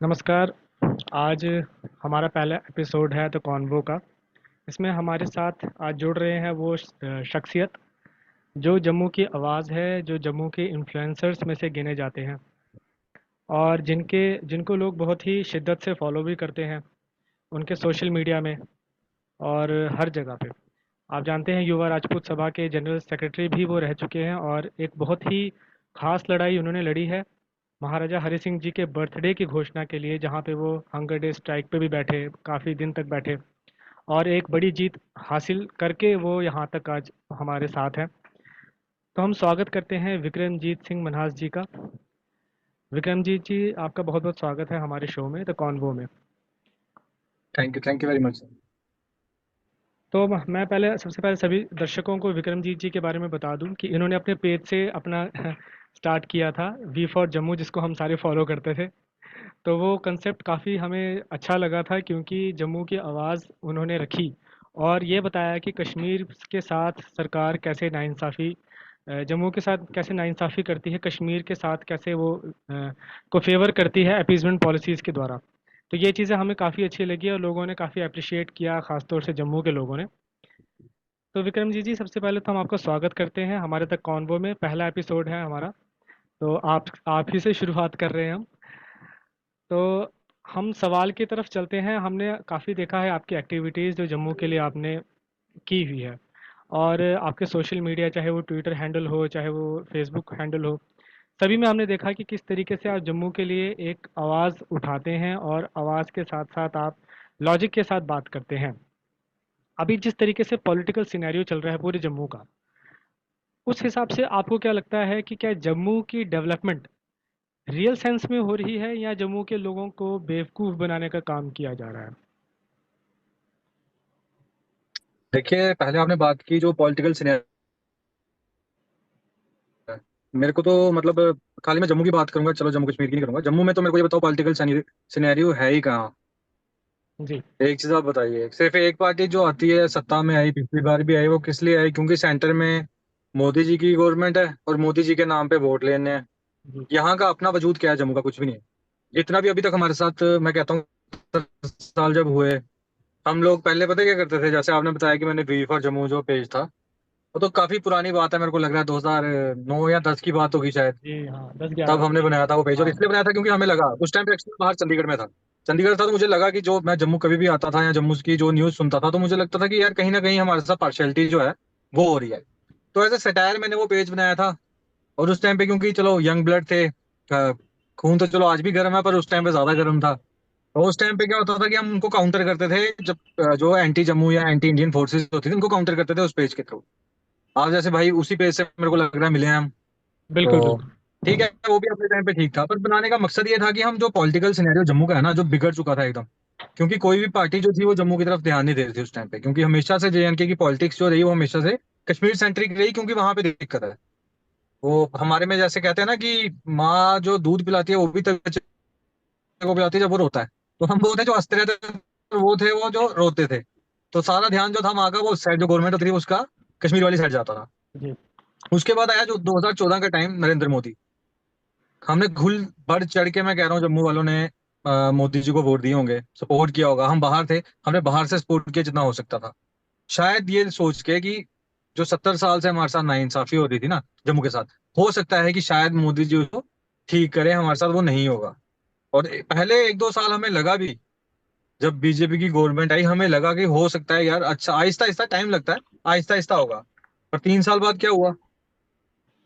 नमस्कार। आज हमारा पहला एपिसोड है द कॉन्वो का। इसमें हमारे साथ आज जुड़ रहे हैं वो शख्सियत जो जम्मू की आवाज़ है, जो जम्मू के इन्फ्लुएंसर्स में से गिने जाते हैं और जिनको लोग बहुत ही शिद्दत से फॉलो भी करते हैं उनके सोशल मीडिया में और हर जगह पे। आप जानते हैं युवा राजपूत सभा के जनरल सेक्रेटरी भी वो रह चुके हैं और एक बहुत ही ख़ास लड़ाई उन्होंने लड़ी है महाराजा हरि सिंह जी के बर्थडे की घोषणा के लिए, जहाँ पे वो हंगर डे स्ट्राइक पे भी बैठे, काफ़ी दिन तक बैठे और एक बड़ी जीत हासिल करके वो यहाँ तक आज हमारे साथ हैं। तो हम स्वागत करते हैं विक्रमजीत सिंह मन्हास जी का। विक्रमजीत जी, आपका बहुत बहुत स्वागत है हमारे शो में द कॉन्वो में। Thank you very much sir. तो मैं पहले सबसे पहले सभी दर्शकों को विक्रमजीत जी के बारे में बता दूं कि इन्होंने अपने पेज से अपना स्टार्ट किया था वी फॉर जम्मू, जिसको हम सारे फॉलो करते थे। तो वो कंसेप्ट काफ़ी हमें अच्छा लगा था क्योंकि जम्मू की आवाज़ उन्होंने रखी और ये बताया कि कश्मीर के साथ सरकार कैसे नाइंसाफ़ी, जम्मू के साथ कैसे नाइंसाफ़ी करती है, कश्मीर के साथ कैसे वो को फेवर करती है अपीज़मेंट पॉलिसीज़ के द्वारा। तो ये चीज़ें हमें काफ़ी अच्छी लगी और लोगों ने काफ़ी अप्रिशिएट किया, ख़ासतौर से जम्मू के लोगों ने। तो विक्रम जी, सबसे पहले तो हम आपका स्वागत करते हैं हमारे तक कॉन्वो में। पहला एपिसोड है हमारा, तो आप ही से शुरुआत कर रहे हैं हम। तो हम सवाल की तरफ चलते हैं। हमने काफ़ी देखा है आपकी एक्टिविटीज़ जो जम्मू के लिए आपने की हुई है और आपके सोशल मीडिया, चाहे वो ट्विटर हैंडल हो चाहे वो फेसबुक हैंडल हो, सभी में हमने देखा कि किस तरीके से आप जम्मू के लिए एक आवाज़ उठाते हैं और आवाज़ के साथ साथ आप लॉजिक के साथ बात करते हैं। अभी जिस तरीके से पॉलिटिकल सिनेरियो चल रहा है पूरे जम्मू का, उस हिसाब से आपको क्या लगता है कि क्या जम्मू की डेवलपमेंट रियल सेंस में हो रही है या जम्मू के लोगों को बेवकूफ़ बनाने का काम किया जा रहा है? देखिए, पहले आपने बात की जो पॉलिटिकल सिनेरियो है। मेरे को तो मतलब खाली मैं जम्मू की बात करूंगा, चलो जम्मू कश्मीर की नहीं करूंगा। जम्मू में तो मेरे को ये बताओ पॉलिटिकल सिनेरियो है ही कहाँ। जी। एक चीज आप बताइए, सिर्फ एक पार्टी जो आती है सत्ता में आई, पिछली बार भी आई, वो किस लिए आई? क्योंकि सेंटर में मोदी जी की गवर्नमेंट है और मोदी जी के नाम पे वोट लेने हैं। जी। यहाँ का अपना वजूद क्या है? जम्मू का कुछ भी नहीं है। जितना भी अभी तक हमारे साथ, मैं कहता हूँ 10 साल जब हुए, हम लोग पहले पता क्या करते थे? जैसे आपने बताया कि मैंने वी फॉर जम्मू जो पेज था, वो तो काफी पुरानी बात है, मेरे को लग रहा है 2009 या 10 की बात होगी शायद। जी हाँ, दस तब ग्यारह। हमने बनाया था वो पेज, और हाँ। इसलिए बनाया था क्योंकि हमें लगा उस टाइम पे, एक्चुअली बाहर चंडीगढ़ में था। चंडीगढ़ था तो मुझे लगा कि जो मैं जम्मू कभी भी आता था या जम्मू की जो न्यूज सुनता था, तो मुझे लगता था कि यार कहीं ना कहीं हमारे साथ पार्शियलिटी जो है वो हो रही है। तो एज ए सटायर मैंने वो पेज बनाया था। और उस टाइम पे क्योंकि चलो यंग ब्लड थे, खून तो चलो आज भी गर्म है, पर उस टाइम पे ज्यादा गर्म था। तो उस टाइम पे क्या होता था कि हम उनको काउंटर करते थे, जब जो एंटी जम्मू या एंटी इंडियन फोर्सेस होती थी उनको काउंटर करते थे उस पेज के थ्रू। आज जैसे भाई उसी पेज से मेरे को लग रहा है मिले हैं हम। बिल्कुल तो बिल्कुल। ठीक है, वो भी अपने टाइम पे ठीक था, पर बनाने का मकसद ये था कि हम जो पॉलिटिकल सिनेरियो जम्मू का है ना, जो बिगड़ चुका था एकदम। क्योंकि कोई भी पार्टी जो थी वो जम्मू की तरफ ध्यान नहीं दे रही थी उस टाइम पे, क्योंकि हमेशा से जेएनके की पॉलिटिक्स जो रही वो हमेशा से कश्मीर सेंट्रिक रही, क्योंकि वहां पे दिक्कत है। वो हमारे में जैसे कहते हैं ना कि माँ जो दूध पिलाती है वो भी तब बच्चे को पिलाती है जब वो रोता है। तो हम वो थे जो हंसते रहते थे, और वो थे वो जो रोते थे। तो सारा ध्यान जो था माँ का वो उस साइड, जो गवर्नमेंट होती थी उसका कश्मीर वाली साइड जाता था। जी। उसके बाद आया जो 2014 का टाइम, नरेंद्र मोदी। हमने घुल बढ़ चढ़ के, मैं कह रहा हूँ, जम्मू वालों ने मोदी जी को वोट दिए होंगे, सपोर्ट किया होगा। हम बाहर थे, हमने बाहर से सपोर्ट किया जितना हो सकता था, शायद ये सोच के कि जो 70 साल से हमारे साथ नाइंसाफी हो रही थी ना जम्मू के साथ, हो सकता है कि शायद मोदी जी उसको ठीक करे, हमारे साथ वो नहीं होगा। और पहले 1-2 साल हमें लगा भी, जब बीजेपी की गवर्नमेंट आई हमें लगा कि हो सकता है यार, अच्छा आहिस्ता आहिस्ता टाइम लगता है, आहिस्ता आहिस्ता होगा। पर 3 साल बाद क्या हुआ?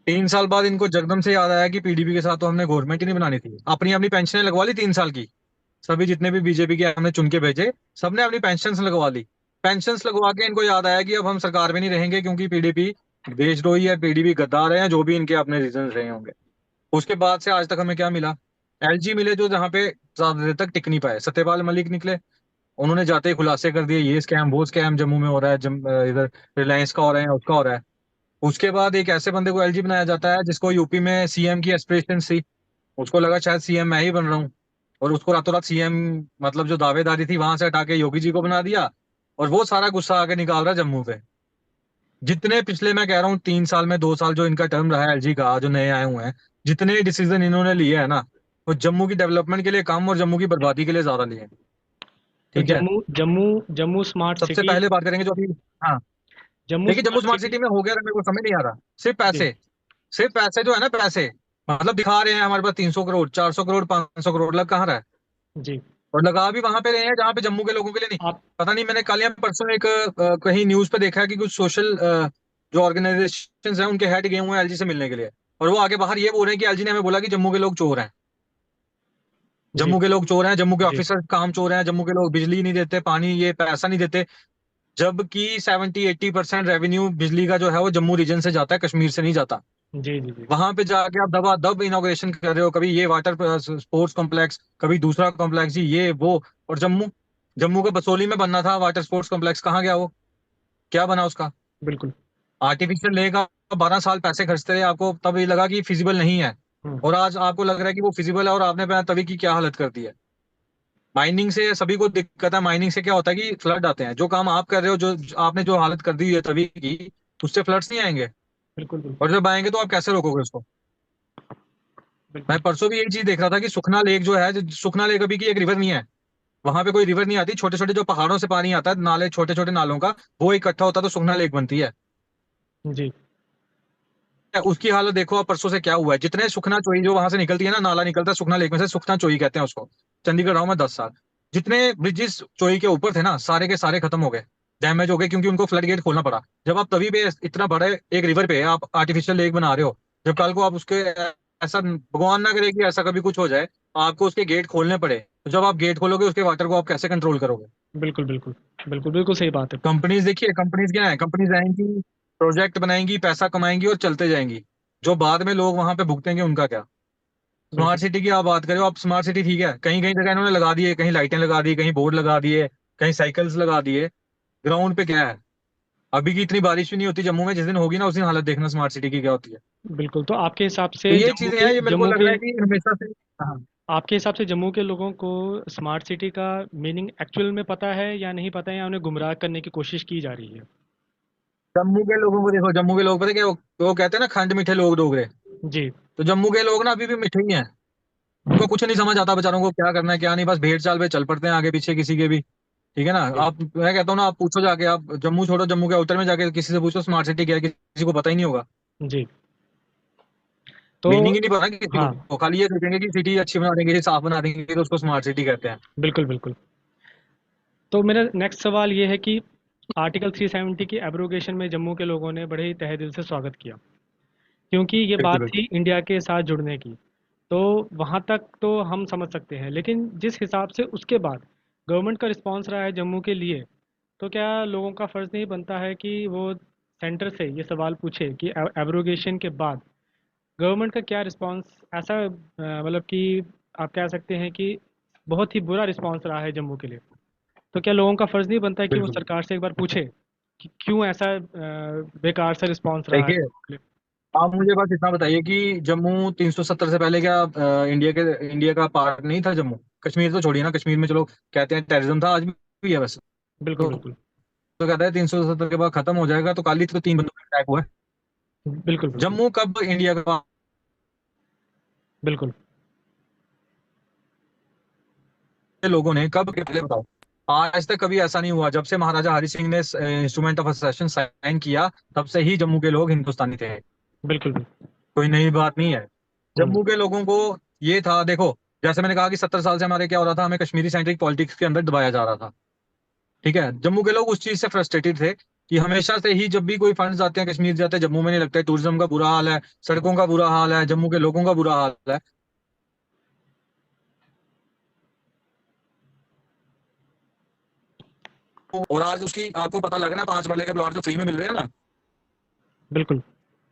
3 साल बाद इनको जगदम से याद आया कि पीडीपी के साथ तो हमने गवर्नमेंट ही नहीं बनानी थी। अपनी अपनी पेंशनें लगवा ली 3 साल की। सभी जितने भी बीजेपी के हमने चुन के भेजे, सबने अपनी पेंशन लगवा ली। पेंशन लगवा के इनको याद आया कि अब हम सरकार में नहीं रहेंगे, क्योंकि पीडीपी देशद्रोही है, पीडीपी गद्दार है, जो भी इनके अपने रीजन रहे होंगे। उसके बाद से आज तक हमें क्या मिला? एलजी मिले, जो जहाँ पे ज्यादा देर तक टिक नहीं पाए। सत्यपाल मलिक निकले, उन्होंने जाते ही खुलासे कर दिए, ये स्कैम वो स्कैम जम्मू में हो रहा है, इधर रिलायंस का हो रहा है, उसका हो रहा है। उसके बाद एक ऐसे बंदे को एलजी बनाया जाता है जिसको यूपी में सीएम की एस्पिरेशन थी। उसको लगा शायद सीएम मैं ही बन रहा हूँ, और उसको रातों रात सीएम, मतलब जो दावेदारी थी वहां से हटा के योगी जी को बना दिया। और वो सारा गुस्सा आके निकाल रहा है जम्मू पे। जितने पिछले, मैं कह रहा हूँ 3 साल में 2 साल जो इनका टर्म रहा है एलजी का, जो नए आए हुए हैं, जितने डिसीजन इन्होंने लिए है ना, वो जम्मू की डेवलपमेंट के लिए कम और जम्मू की बर्बादी के लिए ज्यादा लिए। तो ठीक है। जम्मू जम्मू जम्मू स्मार्ट सबसे सिटी। पहले बात करेंगे जो अभी। हाँ। जम्मू देखिए Jammu smart smart city. City में हो गया मेरे को समझ नहीं आ रहा। सिर्फ जी पैसे, सिर्फ पैसे जो है ना, पैसे मतलब दिखा रहे हैं हमारे पास 300 करोड़, 400 करोड़, 500 करोड़, लग कहाँ रहा है? जी। और लगा भी वहां पे रहे हैं जहाँ पे जम्मू के लोगों के लिए नहीं। आप। पता नहीं, मैंने कल या परसों एक कहीं न्यूज पे देखा है कि कुछ सोशल जो ऑर्गेनाइजेशन है उनके हेड गए हुए हैं एलजी से मिलने के लिए। और वो आगे बाहर ये बोल रहे हैं कि एलजी ने हमें बोला कि जम्मू के लोग चोर हैं। जी जम्मू के लोग चोर हैं, जम्मू के जी ऑफिसर काम चोर हैं, जम्मू के लोग बिजली नहीं देते, पानी, ये पैसा नहीं देते। जबकि 70-80% रेवेन्यू बिजली का जो है वो जम्मू रीजन से जाता है, कश्मीर से नहीं जाता। जी जी जी। वहां पे जाके आप दबा दब इनॉग्रेशन कर रहे हो, कभी ये वाटर स्पोर्ट्स कॉम्प्लेक्स, कभी दूसरा कॉम्प्लेक्स, ये वो। और जम्मू, जम्मू का बसोली में बनना था वाटर स्पोर्ट्स कॉम्प्लेक्स, कहाँ गया वो? क्या बना उसका? बिल्कुल। Artificial lake. 12 साल पैसे खर्चते रहे, आपको तब ये लगा कि फिजिबल नहीं है। हम्म। और आज आपको लग रहा है कि वो फिजिबल है, और आपने तभी की क्या हालत कर दी है। माइनिंग से सभी को दिक्कत है। माइनिंग से क्या होता है कि फ्लड आते हैं। जो काम आप कर रहे हो, जो आपने जो हालत कर दी है तभी की, उससे फ्लड्स नहीं आएंगे। बिल्कुल और बिल्कुल जब आएंगे तो आप कैसे रोकोगे उसको? मैं बिल्कुल। परसों भी यही चीज देख रहा था कि सुखना लेक जो है, सुखना लेक अभी की एक रिवर नहीं है। वहां पे कोई रिवर नहीं आती। छोटे छोटे जो पहाड़ों से पानी आता है, नाले, छोटे छोटे नालों का, वो इकट्ठा होता है तो सुखना लेक बनती है। जी। उसकी हालत देखो आप, परसों से क्या हुआ है। जितने सुखना चोई जो वहां से निकलती है ना, नाला निकलता है सुखना लेक में से, सुखना चोई कहते हैं उसको। चंडीगढ़ रहा हूं मैं 10 साल। जितने ब्रिजेस चोई के ऊपर थे ना, सारे के सारे खत्म हो गए, डैमेज हो गए, क्योंकि उनको फ्लड गेट खोलना पड़ा। जब आप तभी पे इतना बड़े एक रिवर पे आप आर्टिफिशियल लेक बना रहे हो, जब कल को आप उसके, ऐसा भगवान ना करे कि ऐसा कभी कुछ हो जाए, आपको उसके गेट खोलने पड़े, तो जब आप गेट खोलोगे उसके वाटर को आप कैसे कंट्रोल करोगे? बिल्कुल बिल्कुल बिल्कुल बिल्कुल सही बात है। कंपनीज देखिए, कंपनीज क्या है, कंपनीज आएंगी, प्रोजेक्ट बनाएंगी, पैसा कमाएंगी और चलते जाएंगी। जो बाद में लोग वहां पे भुगतेंगे उनका क्या? बिल्कुल स्मार्ट सिटी की आप बात करो, आप स्मार्ट सिटी ठीक है, कहीं कहीं जगह इन्होंने लगा दिए, कहीं लाइटें लगा दी, कहीं बोर्ड लगा दिए, कहीं साइकिल्स लगा दिए। ग्राउंड पे क्या है? अभी की इतनी बारिश भी नहीं होती जम्मू में, जिस दिन होगी ना उस दिन हालत देखना स्मार्ट सिटी की क्या होती है। बिल्कुल। तो आपके हिसाब तो से ये चीजें हैं, ये मेरे को लग रहा है कि हमेशा से। हाँ। जम्मू के लोगों को स्मार्ट सिटी का मीनिंग एक्चुअल में पता है या नहीं पता है, या उन्हें गुमराह करने की कोशिश की जा रही है? जम्मू के लोगों को देखो, जम्मू के लोग पता है क्या, वो कहते हैं ना, खंड मीठे लोग डोगरे। जी। तो जम्मू के लोग ना अभी भी मीठे ही हैं। उनको कुछ नहीं समझ आता बेचारों को, क्या करना है क्या नहीं, बस भेड़ चाल पे चल पड़ते हैं आगे पीछे किसी के भी। ठीक है ना। जी आप, मैं कहता हूँ ना, आप पूछो जाके, आप जम्मू छोड़ो, जम्मू के उत्तर में जाके किसी से पूछो स्मार्ट सिटी क्या है, किसी को पता ही नहीं होगा। जी। तो मीनिंग ही नहीं पता किसी को। हाँ। वो खाली ये सोचेंगे कि सिटी अच्छी बना देंगे, साफ बना देंगे, तो उसको स्मार्ट सिटी कहते हैं। बिल्कुल बिल्कुल। तो मेरा नेक्स्ट सवाल ये है कि आर्टिकल 370 की एब्रोगेशन में जम्मू के लोगों ने बड़े ही तहे दिल से स्वागत किया, क्योंकि ये बिल्कुल बात बिल्कुल। थी इंडिया के साथ जुड़ने की। तो वहाँ तक तो हम समझ सकते हैं, लेकिन जिस हिसाब से उसके बाद गवर्नमेंट का रिस्पांस रहा है जम्मू के लिए, तो क्या लोगों का फ़र्ज़ नहीं बनता है कि वो सेंटर से ये सवाल पूछे कि एब्रोगेशन के बाद गवर्नमेंट का क्या रिस्पांस, ऐसा मतलब कि आप कह सकते हैं कि बहुत ही बुरा रिस्पांस रहा है जम्मू के लिए। तो क्या लोगों का फ़र्ज़ नहीं बनता है कि वो बिल्कुल सरकार से एक बार पूछे कि क्यों ऐसा बेकार सा रिस्पांस रहा है देखिए, लोगों के लिए? आप मुझे बस इतना बताइए कि जम्मू 370 से पहले क्या इंडिया का पार्ट नहीं था जम्मू? कश्मीर तो छोड़िए ना, कश्मीर में चलो कहते हैं टेररिज्म था, आज भी है वैसे। बिल्कुल तो बिल्कुल कहता है 370 के बाद खत्म हो जाएगा, तो काली तो 3 बंदूक अटैक हुआ है। बिल्कुल बिल्कुल जम्मू कब इंडिया का? बिल्कुल लोगों ने कब के पहले बताओ। आज तक कभी ऐसा नहीं हुआ, जब से महाराजा हरि सिंह ने इंस्ट्रूमेंट ऑफ असेशन साइन किया, तब से ही जम्मू के लोग हिंदुस्तानी थे। बिल्कुल बिल्कुल। कोई नई बात नहीं है। हम्म। जम्मू के लोगों को ये था, देखो, जैसे मैंने कहा कि 70 साल से हमारे क्या हो रहा था, हमें कश्मीरी सेंट्रिक पॉलिटिक्स के अंदर दबाया जा रहा था। ठीक है। जम्मू के लोग उस चीज से फ्रस्ट्रेटेड थे कि हमेशा से ही जब भी कोई फंड्स आते हैं कश्मीर जाते हैं, जम्मू में नहीं लगता है। टूरिज्म का बुरा हाल है, सड़कों का बुरा हाल है, जम्मू के लोगों का बुरा हाल है। और आज उसकी आपको पता लग रहा है, 5 वाले के प्लॉट जो फ्री में मिल रहे हैं ना, बिल्कुल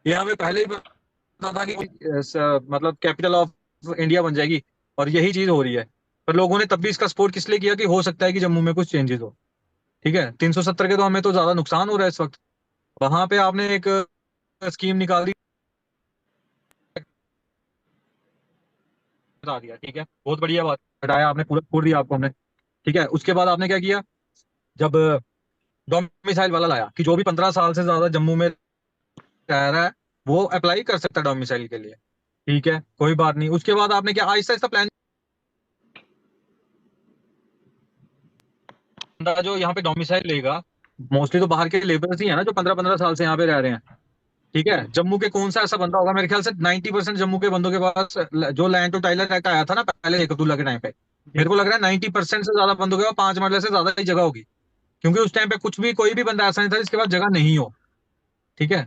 ये हमें पहले ही पता था कि मतलब कैपिटल ऑफ इंडिया बन जाएगी, और यही चीज हो रही है। पर लोगों ने तब भी इसका सपोर्ट किस लिए किया कि हो सकता है कि जम्मू में कुछ चेंजेस हो। ठीक है। 370 के तो हमें तो ज्यादा नुकसान हो रहा है इस वक्त। वहां पे आपने एक स्कीम निकाल दी, हटा दिया, ठीक है, बहुत बढ़िया बात, हटाया आपने, पूरा छोड़ दिया आपको हमने। ठीक है। उसके बाद आपने क्या किया, जब डोमिसाइल वाला लाया कि जो भी 15 साल से ज्यादा जम्मू में रह रहा है वो अप्लाई कर सकता है डोमिसाइल के लिए। ठीक है, कोई बात नहीं। उसके बाद आपने क्या, आहिस्ता आहिस्ता प्लान बंदा जो यहाँ पे डोमिसाइल लेगा, मोस्टली तो बाहर के लेबरर्स ही है ना जो 15-15 साल से यहाँ पे रह रहे हैं। ठीक है, जम्मू के कौन सा ऐसा बंदा होगा, मेरे ख्याल से 90% जम्मू के बंदों के पास जो लैंड टू टाइलर एक्ट आया था ना पहले शेख अब्दुल्ला के टाइम पे, जी मेरे को लग रहा है 90% से ज्यादा बंदों के पास 5 मरले से ज्यादा ही जगह होगी। क्योंकि उस टाइम पे कुछ भी कोई भी बंदा ऐसा नहीं था जिसके पास जगह नहीं हो। ठीक है,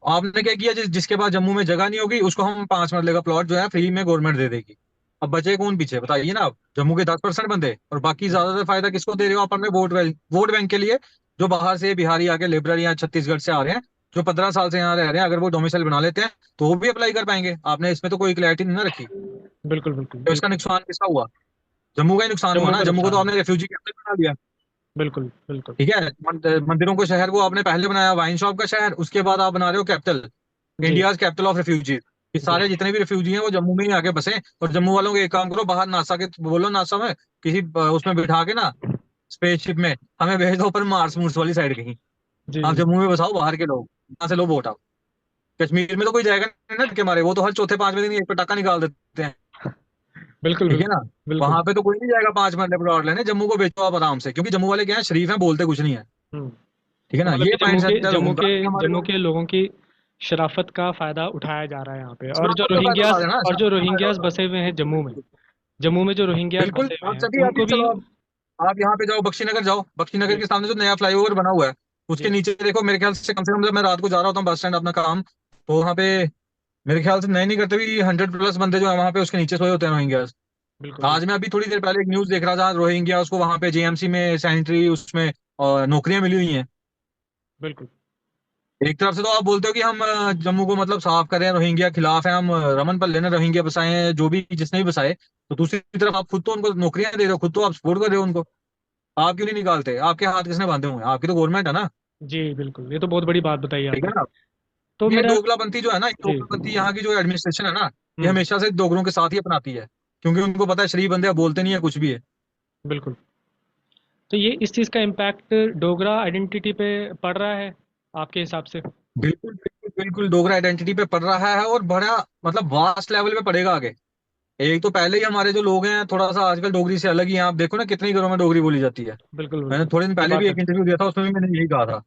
आपने क्या किया, जिसके पास जम्मू में जगह नहीं होगी उसको हम 5 मरले का प्लॉट जो है फ्री में गवर्नमेंट दे देगी। अब बचे कौन पीछे बताइए ना आप, जम्मू के 10% बंदे, और बाकी ज्यादातर फायदा किसको दे रहे हो आप अपने वोट बैंक के लिए। जो बाहर से बिहारी आके लेबरर या छत्तीसगढ़ से आ रहे हैं, जो 15 साल से यहाँ रह रहे हैं, अगर वो डोमिसाइल बना लेते हैं तो वो भी अप्लाई कर पाएंगे। आपने इसमें तो कोई क्लैरिटी नहीं ना रखी। बिल्कुल बिल्कुल तो इसका बिल्कुल। नुकसान किसका हुआ? जम्मू का ही नुकसान हुआ जम्मू ना, का जम्मू को तो नुकसान है। आपने रेफ्यूजी कैंप बना दिया। बिल्कुल बिल्कुल। ठीक है, मंदिरों को शहर को आपने पहले बनाया वाइन शॉप का शहर, उसके बाद आप बना रहे हो कैपिटल, जी इंडिया कैपिटल ऑफ रेफ्यूजी। ये जी सारे जितने भी रेफ्यूजी हैं वो जम्मू में ही आके बसे। और जम्मू वालों को एक काम करो, बाहर नासा के बोलो, नासा में किसी उसमें बिठा के ना, स्पेसशिप में हमें भेज दो ऊपर मार्स मूर्स वाली साइड कहीं। जी आप जी। जम्मू में बसाओ बाहर के लोग, यहाँ से लो वोट आप। कश्मीर में तो कोई जाएगा नहीं ना के मारे, वो तो हर चौथे पांचवें दिन एक पटाखा निकाल देते हैं। बिल्कुल ठीक है बिल्कुल ना, बिल्कुल। वहां पे तो कोई नहीं जाएगा 5 मरले प्लॉट लेने। जम्मू को बेचो आप आराम से, क्योंकि जम्मू वाले क्या है, शरीफ हैं, बोलते कुछ नहीं है। हम्म। ठीक है तो ना, मतलब ये कि माइंड सेट है लोगों का कि हमारे जम्मू लोग के लोगों की शराफत का फायदा उठाया जा रहा है यहाँ पे। शराफत का फायदा उठा रहे हैं ना, और जो शराफत का फायदा रोहिंग्यास उठा बसे हुए हैं रहे जम्मू में, हैं। जम्मू में जो रोहिंग्यास बिल्कुल, बसे हुए आप हैं सभी अभी उनको भी। चलो, आप यहाँ पे जाओ, बख्शीनगर जाओ, बख्शीनगर जी के सामने जो नया फ्लाईओवर बना हुआ है उसके जी नीचे देखो, मेरे ख्याल से कम जब मैं रात को जा रहा होता हूँ बस स्टैंड अपना काम, तो वहाँ पे मेरे ख्याल से नहीं नहीं करते भी 100+ बंदे जो है वहाँ पे उसके नीचे सोए होते हैं रोहिंग्यास। बिल्कुल बिल्कुल आज मैं अभी थोड़ी देर पहले एक न्यूज देख रहा था, रोहिंग्यास को वहाँ पे जेएमसी में सैनिटरी उसमें नौकरियां मिली हुई हैं। बिल्कुल एक तरफ से तो आप बोलते हो कि हम जम्मू को मतलब साफ करें, रोहिंग्या खिलाफ है, हम रमन पर लेना रोहिंग्या बसाए हैं, जो भी जिसने भी बसाए, तो दूसरी तरफ आप खुद तो उनको नौकरियां दे रहे हो, खुद तो आप सपोर्ट कर रहे हो उनको। आप क्यों नहीं निकालते? आपके हाथ किसने बांधे हुए हैं? आपकी तो गवर्नमेंट है ना। जी बिल्कुल। ये तो बहुत बड़ी बात बताई ठीक है आपने। ना, तो ये मेरा। दोगलापंथी जो है ना, ये जी। दोगलापंथी यहाँ की जो एडमिनिस्ट्रेशन है ना, ये हम्म। हमेशा से दोगलों के साथ ही अपनाती है। क्योंकि उनको पता है शरीफ बंदे अब बोलते नहीं है कुछ भी है। बिल्कुल। तो ये इस चीज़ का इम्पैक्ट डोगरा आइडेंटिटी पे पड़ रहा है आपके हिसाब से? बिल्कुल बिल्कुल बिल्कुल, डोगरा आइडेंटिटी पे पड़ रहा है, और बड़ा मतलब वास्ट लेवल पे पड़ेगा आगे। एक तो पहले ही हमारे जो लोग हैं थोड़ा सा आजकल डोगरी से अलग ही हैं, आप देखो ना कितने घरों में डोगरी बोली जाती है। बिल्कुल मैंने बिल्कुल। थोड़े दिन ये पहले भी बात एक है। इंटरव्यू दिया था, उसमें भी मैंने यही कहा था।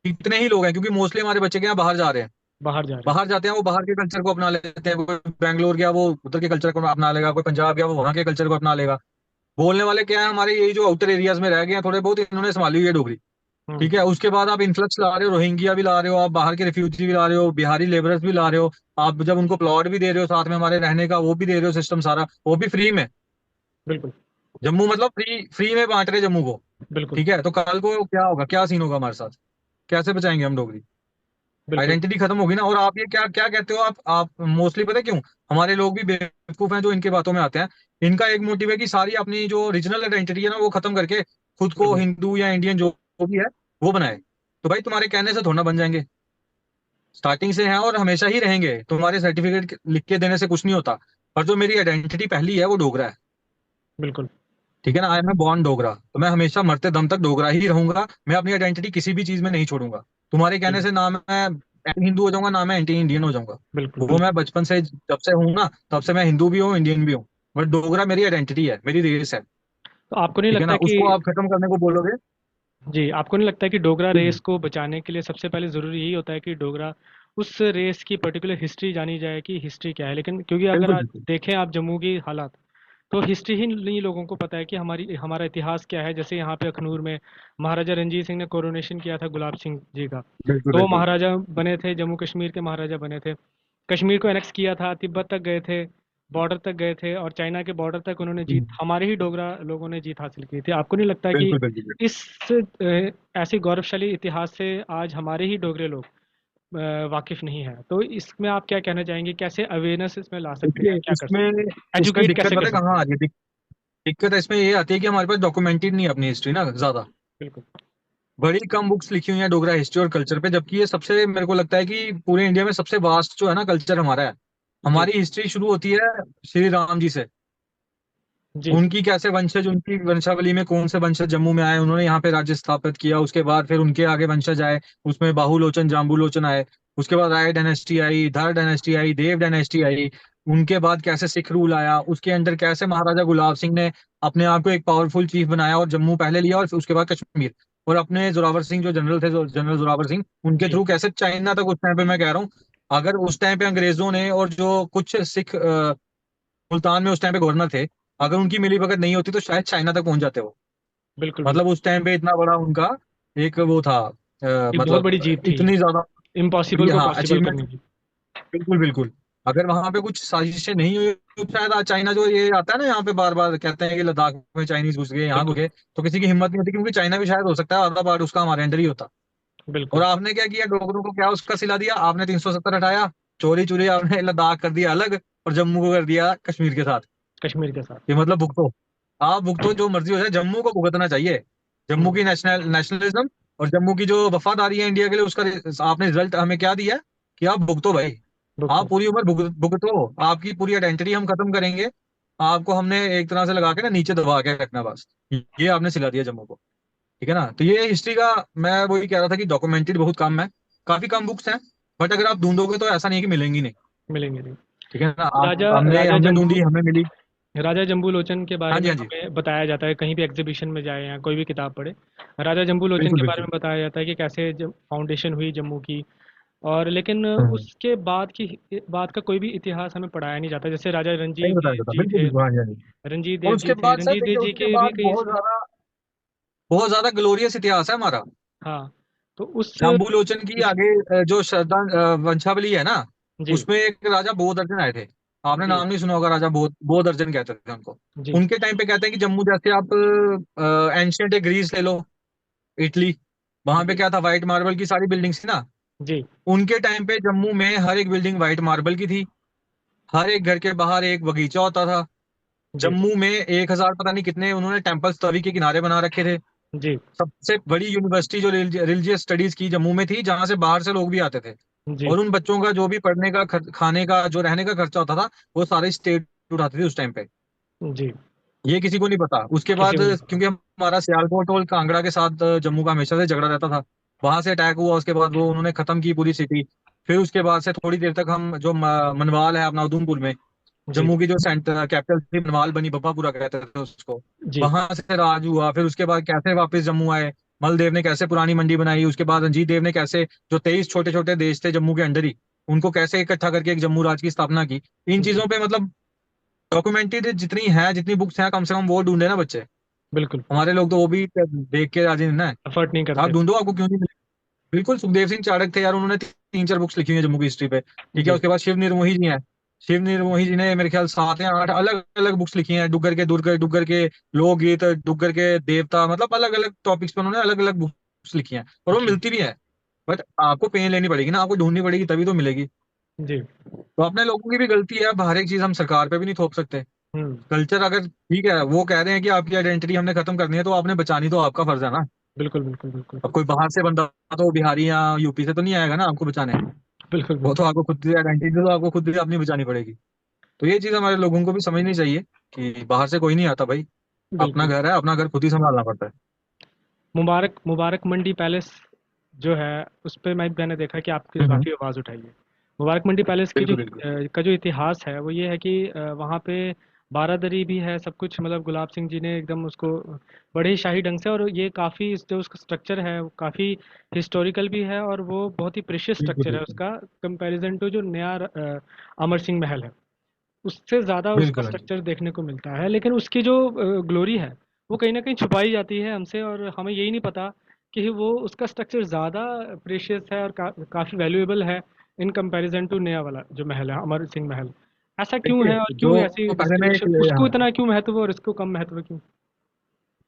कितने ही लोग हैं, क्योंकि मोस्टली हमारे बच्चे क्या हैं, बाहर जा रहे हैं। बाहर जा रहे हैं। बाहर जाते हैं, वो बाहर के कल्चर को अपना लेते हैं। कोई बैंगलोर गया वो उधर के कल्चर को अपना लेगा, कोई पंजाब गया वो वहाँ के कल्चर को अपना लेगा। बोलने वाले क्या है, हमारे यही जो आउटर एरियाज में रह गए हैं थोड़े बहुत, इन्होंने संभाली हुई है डोगरी। हम्म। ठीक है, उसके बाद आप इन्फ्लक्स ला रहे हो, रोहिंग्या भी ला रहे हो, आप बाहर के रिफ्यूजी भी ला रहे हो, बिहारी लेबरर्स भी ला रहे हो। आप जब उनको प्लॉट भी दे रहे हो साथ में हमारे रहने का, वो भी दे रहे हो सिस्टम सारा, वो भी फ्री में। बिल्कुल जम्मू मतलब फ्री फ्री में बांट रहे जम्मू को। बिल्कुल ठीक है, तो कल को क्या होगा, क्या सीन होगा हमारे साथ? कैसे बचाएंगे हम डोगरी? बिल्कुल। आइडेंटिटी खत्म होगी ना। और आप ये क्या क्या कहते हो, आप मोस्टली पता है क्यों हमारे लोग भी बेवकूफ हैं जो इनके बातों में आते हैं। इनका एक मोटिव है कि सारी अपनी जो रीजनल आइडेंटिटी है ना वो खत्म करके खुद को बिल्कुल हिंदू या इंडियन जो भी है वो बनाए। तो भाई तुम्हारे कहने से थोड़ा ना बन जाएंगे, स्टार्टिंग से हैं और हमेशा ही रहेंगे। तुम्हारे सर्टिफिकेट लिख के देने से कुछ नहीं होता। पर जो मेरी आइडेंटिटी पहली है वो डोगरा है। बिल्कुल ठीक है ना, आई एम बॉर्न डोगरा, तो मैं हमेशा मरते दम तक डोगरा ही रहूंगा। मैं अपनी आइडेंटिटी किसी भी चीज में नहीं छोड़ूंगा। तुम्हारे कहने बिल्कुल से ना मैं एंटी हिंदू हो जाऊंगा, ना मैं एंटी इंडियन हो जाऊंगा। बिल्कुल वो बिल्कुल। मैं बचपन से जब से हूं ना, तब से मैं हिंदू भी हूँ इंडियन भी हूँ। बट डोगरा मेरी आइडेंटिटी है, मेरी रेस है। तो आपको नहीं ठीक है लगता ना, कि। उसको आप खत्म करने को बोलोगे। जी, आपको नहीं लगता कि डोगरा रेस हम्म, को बचाने के लिए सबसे पहले ज़रूरी यही होता है कि डोगरा उस रेस की पर्टिकुलर हिस्ट्री जानी जाए कि हिस्ट्री क्या है? लेकिन क्योंकि अगर बिल्कुल आप बिल्कुल देखें आप जम्मू की हालात, तो हिस्ट्री ही नहीं लोगों को पता है कि हमारा इतिहास क्या है। जैसे यहाँ पे अखनूर में महाराजा रणजीत सिंह ने कोरोनेशन किया था गुलाब सिंह जी का, बिल्कुल तो वो बिल्कुल महाराजा बने थे, जम्मू कश्मीर के महाराजा बने थे। कश्मीर को एनेक्स किया था, तिब्बत तक गए थे, बॉर्डर तक गए थे, और चाइना के बॉर्डर तक उन्होंने जीत, हम्म, हमारे ही डोगरा लोगों ने जीत हासिल की थी। आपको नहीं लगता कि बिल्कुल बिल्कुल। इस ऐसे गौरवशाली इतिहास से आज हमारे ही डोगरे लोग वाकिफ नहीं है? तो इसमें आप क्या कहना चाहेंगे? कैसे अवेयरनेस इसमें ला सकते हैं? देखिए, क्या कर इसमें सकते हैं? इसमें एजुकेट दिक्कत कैसे कर पता है सकते कहाँ आ हैं? रही है? दिक्कत इसमें ये आती है कि हमारे पास डॉक्यूमेंटेड नहीं है अपनी हिस्ट्री ना ज्यादा। बिल्कुल बड़ी कम बुक्स लिखी हुई हैं डोगरा हिस्ट्री और कल्चर पे, जबकि ये सबसे मेरे को लगता है कि पूरे इंडिया में सबसे वास्ट जो है ना कल्चर हमारा है। जी हमारी हिस्ट्री शुरू होती है श्री राम जी से। जी उनकी कैसे वंशज, उनकी वंशावली में कौन से वंशज जम्मू में आए, उन्होंने यहाँ पे राज्य स्थापित किया, उसके बाद फिर उनके आगे वंशज आए, उसमें बाहुलोचन जाम्बूलोचन आए, उसके बाद राय डायनेस्टी आई, धर डायनेस्टी आई, देव डायनेस्टी आई। उनके बाद कैसे सिख रूल आया, उसके अंदर कैसे महाराजा गुलाब सिंह ने अपने आप को एक पावरफुल चीफ बनाया और जम्मू पहले लिया और फिर उसके बाद कश्मीर। और अपने जोरावर सिंह जो जनरल थे, जो जनरल जोरावर सिंह, उनके जी थ्रू कैसे चाइना तक उस टाइम पे, मैं कह रहा हूँ, अगर उस टाइम पे अंग्रेजों ने और जो कुछ सिख मुल्तान में उस टाइम पे गवर्नर थे, अगर उनकी मिली भगत नहीं होती तो शायद चाइना तक पहुंच जाते हो। बिल्कुल मतलब बिल्कुल। उस टाइम पे इतना बड़ा उनका एक वो था, एक बहुत मतलब बड़ी जीत थी, इतनी ज्यादा इम्पॉसिबल को हाँ पॉसिबल अचीवमेंट। करने की। बिल्कुल बिल्कुल। अगर वहां पे कुछ साजिशें नहीं हुई तो शायद आज चाइना जो ये आता है ना, यहाँ पे बार बार कहते हैं कि लद्दाख में चाइनीज घुस गए, यहाँ घुस बिल्कुल गए, तो किसी की हिम्मत नहीं होती, क्योंकि चाइना भी शायद हो सकता है आधा पार्ट उसका हमारे अंडर ही होता। और बिल्कुल। आपने क्या किया, डोगरों को क्या उसका सिला दिया आपने, 370 हटाया, चोरी चोरी आपने लद्दाख कर दिया अलग, और जम्मू को कर दिया कश्मीर के साथ। कश्मीर के साथ। ये मतलब भुगतो, आप भुगतो जो मर्जी हो जाए, जम्मू को भुगतना चाहिए। जम्मू हम्म। की नेशनलिज्म और जम्मू की जो वफादारी है इंडिया के लिए, उसका आपने रिजल्ट हमें क्या दिया कि आप भुगतो भाई। आप भुगतो। पूरी उम्र भुगतो, आपकी पूरी आइडेंटिटी हम खत्म करेंगे, आपको हमने एक तरह से लगा के ना नीचे दबा के रखना बस। ये आपने सिला दिया जम्मू को। ठीक है ना, तो ये हिस्ट्री का, मैं वही कह रहा था कि डॉक्यूमेंटेड बहुत कम है, काफी कम बुक्स हैं, बट अगर आप ढूंढोगे तो ऐसा नहीं है कि मिलेंगी नहीं। मिलेंगे नहीं। ठीक है ना, आप राजा हमने राजा हमने जम्बू ढूंढी, हमें मिली। राजा जम्बू लोचन के बारे हाँ में जी, हाँ जी। हमें बताया जाता है, कहीं भी एग्जीबिशन में जाए या कोई भी किताब पढ़े, राजा जम्बू लोचन बिल्कुल के बारे बिल्कुल। में बताया जाता है कि कैसे जब फाउंडेशन हुई जम्मू की। और लेकिन हम्म। उसके बाद का कोई भी इतिहास हमें पढ़ाया नहीं जाता। जैसे राजा नहीं रणजीत बताया देव जाता, जी बिल्कुल थे, बिल्कुल, हाँ जी, हाँ जी। रणजीत और देव जी उसके थे, बाद सर रणजीत देव देखिए, जी उसके के भी बाद कई। बहुत ज्यादा ग्लोरियस इतिहास है हमारा। हाँ। तो उस। शंभू लोचन की आगे जो श्रद्धा वंशावली है ना, जी उसमें एक राजा बोधअर्जन आए थे। आपने जी नाम नहीं सुना होगा, राजा बोधअर्जन कहते थे उनको। जी उनके टाइम पे कहते हैं कि जम्मू, जैसे आप एंशियंट ग्रीस ले लो, इटली, वहां पे जी क्या था, व्हाइट मार्बल की सारी बिल्डिंग्स थी ना। जी उनके टाइम पे जम्मू में हर एक बिल्डिंग व्हाइट मार्बल की थी, हर एक घर के बाहर एक बगीचा होता था। जी जम्मू में 1,000 पता नहीं कितने उन्होंने टेम्पल्स तवी के किनारे बना रखे थे। जी सबसे बड़ी यूनिवर्सिटी जो रिलीजियस स्टडीज की जम्मू में थी, जहां से बाहर से लोग भी आते थे। जी और उन बच्चों का जो भी पढ़ने का खाने का, जो रहने का खर्चा होता था, वो सारे स्टेट उठाती थी उस टाइम पे। जी। ये किसी को नहीं पता उसके किसी बाद, को नहीं पता। क्योंकि हमारा सियालकोट और कांगड़ा के साथ जम्मू का हमेशा से झगड़ा रहता था। वहां से अटैक हुआ, उसके बाद वो उन्होंने खत्म की पूरी सिटी। फिर उसके बाद से थोड़ी देर तक हम जो मनवाल है अपना उधमपुर में, जी जम्मू की जो सेंटर कैपिटल थी मनवाल बनी, बब्बापुरा कहते थे उसको, जी वहां से राज हुआ। फिर उसके बाद कैसे वापस जम्मू आए, मलदेव ने कैसे पुरानी मंडी बनाई, उसके बाद रंजीत देव ने कैसे जो 23 छोटे छोटे देश थे जम्मू के अंदर ही, उनको कैसे इकट्ठा करके एक जम्मू राज की स्थापना की। इन जी। चीजों पे मतलब डॉक्यूमेंट्री जितनी है, जितनी बुक्स हैं, कम से कम वो ढूंढे ना बच्चे। बिल्कुल। हमारे लोग तो वो भी देख के राजी नहीं है। एफर्ट नहीं आप करते। ढूंढो, आपको क्यों नहीं मिले। बिल्कुल, सुखदेव सिंह चाणक्य थे यार, उन्होंने 3-4 बुक्स लिखी हुई है जम्मू की हिस्ट्री पे। ठीक है, जी उसके बाद शिव निर्मोही जी हैं। शिव निर्मोही जी ने मेरे ख्याल 7 या 8 अलग अलग बुक्स लिखी हैं, डुग्गर के लोकगीत, डुग्गर के देवता, मतलब अलग अलग टॉपिक्स पे उन्होंने अलग अलग बुक्स लिखी हैं, और वो जी मिलती भी है। बट आपको पेन लेनी पड़ेगी ना, आपको ढूंढनी पड़ेगी तभी तो मिलेगी। जी। तो अपने लोगों की भी गलती है, अब हर एक चीज हम सरकार पे भी नहीं थोप सकते। हम्म। कल्चर अगर ठीक है, वो कह रहे हैं कि आपकी आइडेंटिटी हमने खत्म करनी है, तो आपने बचानी तो आपका फर्ज है ना। बिल्कुल बिल्कुल बिल्कुल। अब कोई बाहर से बंदा, तो बिहारी या यूपी से तो नहीं आएगा ना आपको बचाने। बिल्कुल वो तो बिल्कुल। आपको खुद की आइडेंटिटी तो आपको खुद ही अपनी बचानी पड़ेगी। तो ये चीज हमारे लोगों को भी समझनी चाहिए कि बाहर से कोई नहीं आता भाई, अपना बिल्कुल। घर है, अपना घर खुद ही संभालना पड़ता है। मुबारक मुबारक मंडी पैलेस जो है, उस पे मैंने देखा कि आपकी हम्म। काफ़ी आवाज़ उठाई है। मुबारक मंडी पैलेस की जो बिल्कुल बिल्कुल। का जो इतिहास है वो ये है कि वहाँ पे बारादरी भी है, सब कुछ, मतलब गुलाब सिंह जी ने एकदम उसको बड़े ही शाही ढंग से, और ये काफ़ी जो उसका स्ट्रक्चर है वो काफ़ी हिस्टोरिकल भी है, और वो बहुत ही प्रेशियस बिल्कुल स्ट्रक्चर है बिल्कुल। उसका, कंपैरिजन टू जो नया अमर सिंह महल है, उससे ज़्यादा उसका बिल्कुल हाँ जी। स्ट्रक्चर देखने को मिलता है। लेकिन उसकी जो ग्लोरी है वो कहीं ना कहीं छुपाई जाती है हमसे, और हमें यही नहीं पता कि वो उसका स्ट्रक्चर ज़्यादा प्रेशियस है और काफ़ी वैल्यूएबल है इन कंपैरिजन टू नया वाला जो महल है, अमर सिंह महल। ऐसा क्यों है, और देखिए, क्यों जो ऐसी पहले मैं डिस्टिंक्शन, उसको हाँ, इतना क्यों महत्व और इसको कम महत्व क्यों?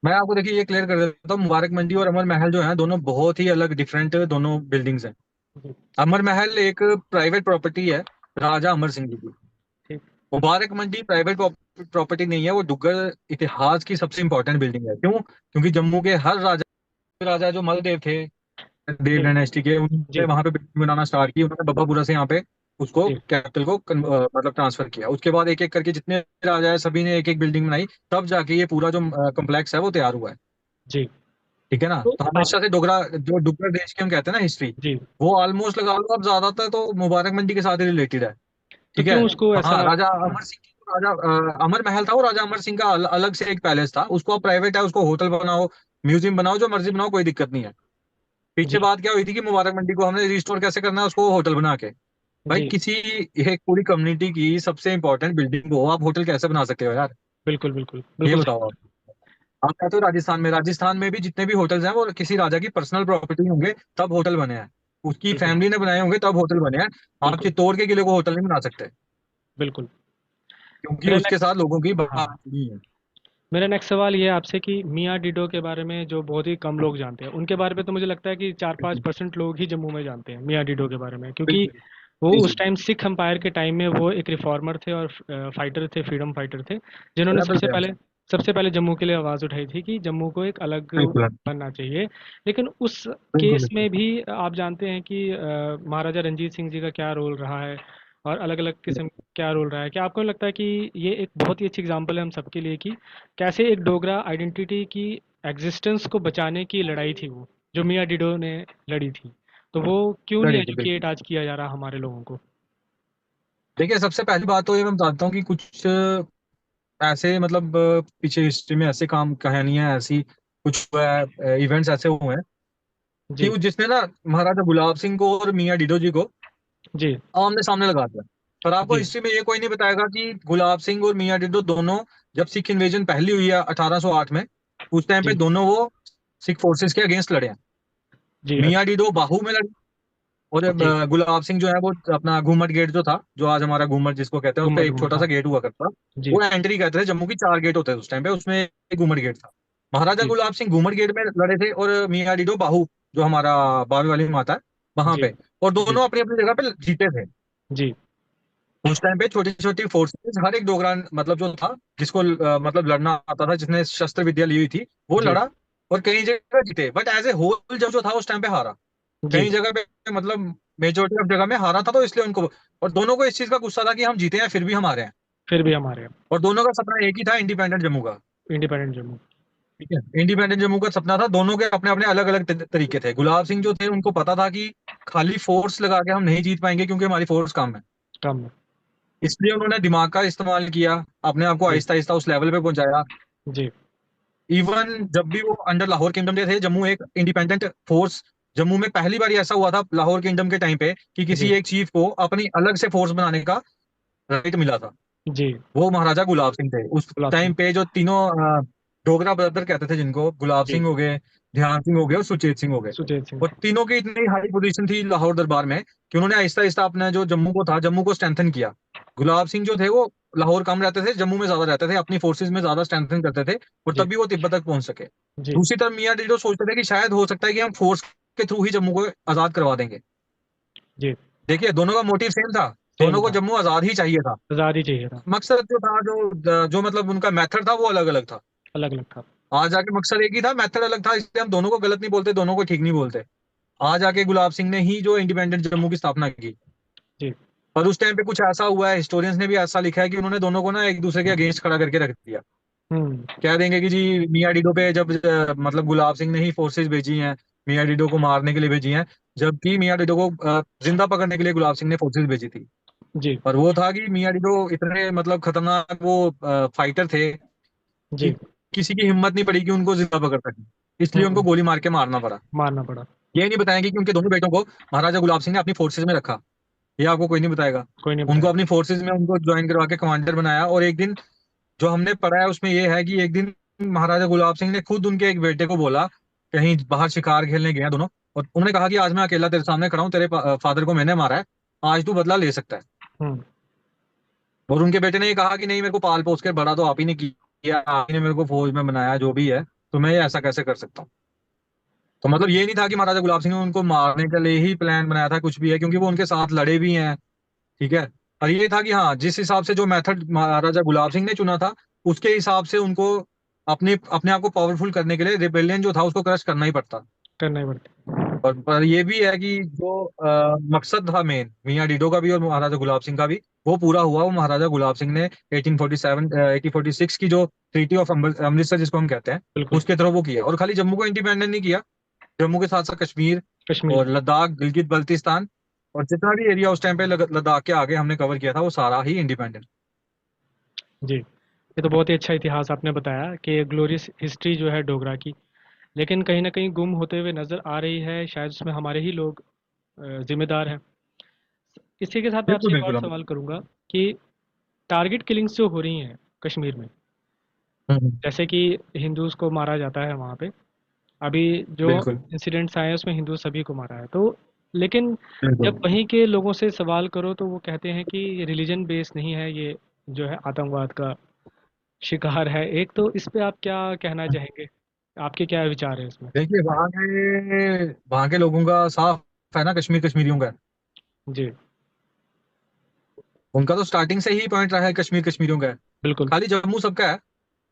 मैं आपको देखिए ये क्लियर कर देता हूँ, मुबारक मंडी और अमर महल जो है, दोनों बहुत ही अलग डिफरेंट दोनों बिल्डिंग्स हैं। जी। अमर महल एक प्राइवेट प्रॉपर्टी है राजा अमर सिंह जी की। ठीक। मुबारक मंडी प्राइवेट प्रॉपर्टी नहीं है, वो डुग्गर इतिहास की सबसे इंपॉर्टेंट बिल्डिंग है। क्यों? क्योंकि जम्मू के हर राजा राजा जो मलदेव थे, देव जी डायनेस्टी के, उन्होंने जी वहां पे बिल्डिंग बनाना स्टार्ट की। उन्होंने बब्बापुरा से यहाँ पे उसको जी कैपिटल को मतलब ट्रांसफर किया। उसके बाद एक एक करके जितने राजा है सभी ने एक एक बिल्डिंग बनाई, तब जाके ये पूरा जो कम्प्लेक्स है वो तैयार हुआ है। जी। ठीक है ना, तो तो आप। हमेशा से डोगरा जो डुग्गर देश की हम कहते हैं ना हिस्ट्री, जी वो ऑलमोस्ट लगा लो अब ज्यादातर तो मुबारक मंडी के साथ ही रिलेटेड है। तो ठीक है। क्यों उसको हाँ, ऐसा? राजा हाँ। अमर सिंह की, राजा अमर महल था वो, राजा अमर सिंह का अलग से एक पैलेस था, उसको अब प्राइवेट है, उसको होटल बनाओ, म्यूजियम बनाओ, जो मर्जी बनाओ, कोई दिक्कत नहीं है। पीछे जी बात क्या हुई थी कि मुबारक मंडी को हमने रिस्टोर कैसे करना है, उसको होटल बना के। भाई जी। किसी एक पूरी कम्युनिटी की सबसे इंपॉर्टेंट बिल्डिंग को आप होटल कैसे बना सकते हो यार? बिल्कुल बिल्कुल ये बिल्कुल सही बताओ बात आप। आप कहते हो राजस्थान में भी जितने भी होटल्स हैं वो किसी राजा की पर्सनल प्रॉपर्टी होंगे तब होटल बने हैं, उसकी है। बिल्कुल फैमिली ने बनाए होंगे तब होटल बने हैं। आप बिल्कुल चित्तौड़ के किले को होटल नहीं बना सकते, बिल्कुल। क्योंकि मेरा उसके नेक्स्ट साथ लोगों की हाँ, नहीं है। मेरा नेक्स्ट सवाल ये है आपसे कि मियाँ डीडो के बारे में जो बहुत ही कम लोग जानते हैं, उनके बारे में तो मुझे लगता है कि 4-5% लोग ही जम्मू में जानते हैं मियाँ डीडो के बारे में, क्योंकि बिल्कुल। वो जी उस जी। टाइम सिख एम्पायर के टाइम में वो एक रिफॉर्मर थे और फाइटर थे, फ्रीडम फाइटर थे, जिन्होंने रेबल थे हम। सबसे पहले जम्मू के लिए आवाज़ उठाई थी कि जम्मू को एक अलग बिल्कुल बनना चाहिए। लेकिन उस बिल्कुल केस बिल्कुल। में भी आप जानते हैं कि महाराजा रंजीत सिंह जी का क्या रोल रहा है, और अलग अलग किस्म क्या रोल रहा है। क्या आपको नहीं लगता है कि ये एक बहुत ही अच्छी एग्जाम्पल है हम सबके लिए कि कैसे एक डोगरा आइडेंटिटी की एग्जिस्टेंस को बचाने की लड़ाई थी वो, जो मियाँ डीडो ने लड़ी थी। तो वो क्यों नहीं लड़ी थी बिल्कुल। एजुकेट आज किया जा रहा हमारे लोगों को? देखिए, सबसे पहली बात तो ये मैं बताता हूँ कि कुछ ऐसे मतलब पीछे हिस्ट्री में ऐसे काम कहानियां ऐसी कुछ इवेंट्स ऐसे हुए हैं कि जी जिसने ना महाराजा गुलाब सिंह को और मियाँ डिडो जी को जी आमने सामने लगा दिया। पर आपको जी हिस्ट्री में ये कोई नहीं बताएगा कि गुलाब सिंह और मियाँ डिडो दोनों, जब सिख इन्वेजन पहली हुई है 1808 में, उस टाइम पे जी दोनों वो सिख फोर्सेस के अगेंस्ट लड़े हैं। जी। मियाँ अच्छा। डिडो बाहू में लड़े, और जी। गुलाब सिंह जो है वो अपना घूमट गेट जो था, जो आज हमारा घूमट जिसको कहते हैं, उस पे घुमट एक घुमट छोटा सा हाँ। गेट हुआ करता। जी वो एंट्री कहते थे, जम्मू की 4 गेट होते थे उस टाइम पे, उसमें एक घूमट गेट था। महाराजा जी गुलाब सिंह घूमट गेट में लड़े थे, और मियाँ डिडो बाहू, जो हमारा बावे वाली माता है, वहां जी पे। और जी दोनों अपनी अपनी जगह पे जीते थे। जी उस टाइम पे छोटी छोटी फोर्सेस, हर एक डोगरा मतलब जो था, जिसको मतलब लड़ना आता था, जिसने शस्त्र विद्या ली हुई थी, वो जी लड़ा। और कई जगह जीते, बट एज ए होल जब जो था उस टाइम पे हारा। जी। कई जगह पे मतलब मेजोरिटी ऑफ जगह में हारा था, तो इसलिए उनको, और दोनों को इस चीज का गुस्सा था कि हम जीते हैं फिर भी हम हारे हैं। फिर भी हमारे और दोनों का सपना एक ही था, इंडिपेंडेंट जम्मू का। इंडिपेंडेंट जम्मू। ठीक है, इंडिपेंडेंट जम्मू का सपना था। दोनों के अपने अपने अलग अलग तरीके थे। गुलाब सिंह जो थे, उनको पता था कि खाली फोर्स लगा के हम नहीं जीत पाएंगे, क्योंकि हमारी फोर्स कम है। कम है। इसलिए उन्होंने दिमाग का इस्तेमाल किया, अपने आप को जी आहिस्ता आहिस्ता उस लेवल पे पहुंचाया। जी इवन जब भी वो अंडर लाहौर किंगडम के थे, जम्मू एक इंडिपेंडेंट फोर्स, जम्मू में पहली बार ऐसा हुआ था लाहौर किंगडम के टाइम पे कि किसी जी एक चीफ को अपनी अलग से फोर्स बनाने का राइट मिला था। जी। वो महाराजा गुलाब सिंह थे। उस गुलाब टाइम सिंह। पे जो तीनों डोगरा ब्रदर कहते थे, जिनको गुलाब जी। सिंह हो गए, ध्यान सिंह हो गए और सुचेत सिंह हो गए, सुचेत सिंह। वो तीनों की इतनी हाई पोजीशन थी लाहौर दरबार में कि उन्होंने आहिस्ता आहिस्ता अपना जो जम्मू को था, जम्मू को स्ट्रेंथन किया। गुलाब सिंह जो थे वो लाहौर कम रहते थे, जम्मू में ज्यादा रहते थे, अपनी फोर्सेज में ज्यादा स्ट्रेंथन करते थे, और जी तभी वो तिब्बत तक पहुंच सके। जी दूसरी तरफ मियाँ डीडो सोचते थे कि शायद हो सकता है कि हम फोर्स के थ्रू ही जम्मू को आजाद करवा देंगे। जी। देखिए, दोनों का मोटिव सेम था, सेम दोनों को था। जम्मू आजाद ही चाहिए था। आज़ादी चाहिए था। मकसद जो था, जो जो मतलब उनका मेथड था, वो अलग अलग था। अलग अलग था। आज आके मकसद एक ही था, मेथड अलग था, इसलिए हम दोनों को गलत नहीं बोलते, दोनों को ठीक नहीं बोलते। आज आके गुलाब सिंह ने ही जो इंडिपेंडेंट जम्मू की स्थापना की। जी। पर उस टाइम पे कुछ ऐसा हुआ है, हिस्टोरियंस ने भी ऐसा लिखा है कि उन्होंने दोनों को ना एक दूसरे के अगेंस्ट खड़ा करके रख दिया। हम्म। कह देंगे कि जी मियाँ डीडो पे जब मतलब गुलाब सिंह ने ही फोर्सेस भेजी हैं, मियाँ डीडो को मारने के लिए भेजी हैं, जबकि मियाँ डीडो को जिंदा पकड़ने के लिए गुलाब सिंह ने फोर्सेस भेजी थी। जी पर वो था कि मियाँ डीडो इतने मतलब खतरनाक वो फाइटर थे कि जी। किसी की हिम्मत नहीं पड़ी कि उनको जिंदा पकड़ सके, इसलिए उनको हम्म। गोली मार के मारना पड़ा। मारना पड़ा। ये नहीं बताएंगे कि उनके दोनों बेटों को महाराजा गुलाब सिंह ने अपनी फोर्सेज में रखा। ये आपको कोई नहीं बताएगा। कोई नहीं उनको बताएगा। अपनी फोर्सेज में उनको ज्वाइन करवा के कमांडर बनाया, और एक दिन जो हमने पढ़ा है उसमें ये है कि एक दिन महाराजा गुलाब सिंह ने खुद उनके एक बेटे को बोला, कहीं बाहर शिकार खेलने गए हैं दोनों, और उन्होंने कहा कि आज मैं अकेला तेरे सामने खड़ा हूँ, तेरे फादर को मैंने मारा है, आज तू बदला ले सकता है। हम्म। और उनके बेटे ने ये कहा कि नहीं, मेरे को पाल पोस के बड़ा तो आप ही ने किया, आप ही ने मेरे को फौज में बनाया, जो भी है, तो मैं ये ऐसा कैसे कर सकता हूँ? तो मतलब ये नहीं था कि महाराजा गुलाब सिंह ने उनको मारने के लिए ही प्लान बनाया था, कुछ भी है, क्योंकि वो उनके साथ लड़े भी हैं। ठीक है। और ये था कि हाँ, जिस हिसाब से जो मेथड महाराजा गुलाब सिंह ने चुना था, उसके हिसाब से उनको अपने अपने आप को पावरफुल करने के लिए रिबेलियन जो था उसको क्रश करना ही पड़ता। करना ही पड़ता। पर ये भी है कि जो मकसद था मेन मियाँ डीडो का भी और महाराजा गुलाब सिंह का भी, वो पूरा हुआ। वो महाराजा गुलाब सिंह ने 1847 1846 की जो ट्रीटी ऑफ अमृतसर जिसको हम कहते हैं, बिल्कुल। उसके थ्रू वो किया। और खाली जम्मू को इंडिपेंडेंट नहीं किया, जम्मू के साथ साथ कश्मीर कश्मीर। और लद्दाख, गिलगित बल्तिस्तान और जितना भी एरिया उस टाइम पे लद्दाख के आगे हमने कवर किया था वो सारा ही इंडिपेंडेंट। जी, ये तो बहुत ही अच्छा इतिहास आपने बताया कि ग्लोरियस हिस्ट्री जो है डोगरा की, लेकिन कहीं न कहीं गुम होते हुए नज़र आ रही है, शायद उसमें हमारे ही लोग ज़िम्मेदार हैं। इसी के साथ मैं बिल्कुल आपसे एक और बिल्कुल हम। सवाल करूँगा कि टारगेट किलिंग्स जो हो रही हैं कश्मीर में, हम्म। जैसे कि हिंदूज़ को मारा जाता है वहाँ पे, अभी जो बिल्कुल इंसिडेंट्स आए हैं उसमें हिंदू सभी को मारा है, तो लेकिन बिल्कुल। जब वहीं के लोगों से सवाल करो तो वो कहते हैं कि ये रिलीजन बेस नहीं है, ये जो है आतंकवाद का शिकार है एक। तो इस पे आप क्या कहना चाहेंगे? आपके क्या विचार हैं इसमें? देखिए वहाँ के लोगों का साफ है ना, कश्मीर कश्मीरियों का है। जी, उनका तो स्टार्टिंग से ही पॉइंट रहा है, कश्मीर कश्मीरियों का है। बिल्कुल। खाली जम्मू सबका है।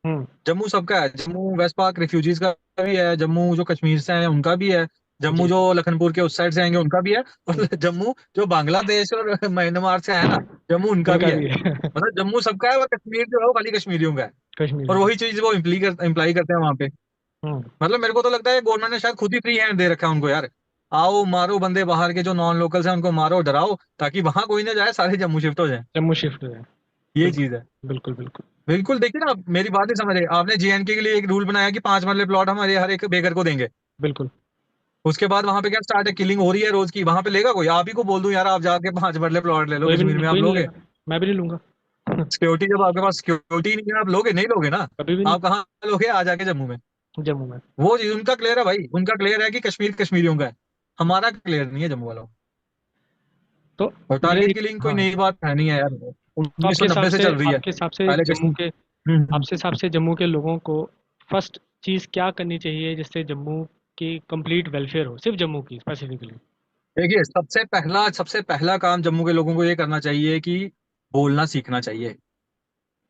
हुँ, जम्मू सबका है, जम्मू वेस्ट पार्क रिफ्यूजीज का भी है, जम्मू जो कश्मीर से हैं उनका भी है, जम्मू जी, जो लखनपुर के उस साइड से आएंगे उनका भी है, हुँ, और जम्मू जो बांग्लादेश और म्यांमार से है ना, जम्मू उनका भी उनका है। भी है। मतलब जम्मू सबका है और कश्मीर जो है वो खाली कश्मीरियों का है। और कश्मीरियों का। वही चीज वो इम्प्लाई करते हैं वहां पे। हुँ, मतलब मेरे को तो लगता है गवर्नमेंट ने शायद खुद ही फ्री हैंड दे रखा है उनको यार। आओ मारो बंदे, बाहर के जो नॉन लोकल्स हैं उनको मारो डराओ, ताकि वहां कोई ना जाए, सारे जम्मू शिफ्ट हो जाए। जम्मू शिफ्ट हो जाए। ये बिल्कुल, चीज है। बिल्कुल, बिल्कुल, बिल्कुल, देखिए ना, आप मेरी बात नहीं समझ रहे। आपने जेएनके के लिए एक रूल बनाया कि 5 मरले प्लॉट हमारे हर एक बेघर को देंगे। बिल्कुल। उसके बाद वहां पे क्या स्टार्ट है, किलिंग हो रही है रोज की। वहां पे लेगा कोई? आप ही को बोल दूं यार आप जाके 5 मरले प्लॉट ले लो कश्मीर में, आप कोई नहीं लोगे? लेगा, मैं भी नहीं लूँगा। सिक्योरिटी, जब आपके पास सिक्योरिटी नहीं है आप लोगे? नहीं लोगे ना। कभी भी नहीं, आप कहाँ लोगे? आ जाके जम्मू में। जम्मू में। वो चीज उनका क्लियर है भाई, उनका क्लियर है कि कश्मीर कश्मीरियों का है। हमारा क्लियर नहीं है जम्मू वालों का। तो और मेरा टारगेट एक किलिंग कोई हाँ, नई बात है नहीं है यार। तो 1990 से चल रही है। पहले कश्मीर। हम्म। आपके हिसाब से जम्मू के लोगों को फर्स्ट चीज़ क्या करनी चाहिए जिससे जम्मू की कंप्लीट वेलफेयर हो? सिर्फ़ जम्मू की स्पेसिफिकली। देखिए, सबसे पहला काम जम्मू के लोगों को ये करना चाहिए कि बोलना सीखना चाहिए।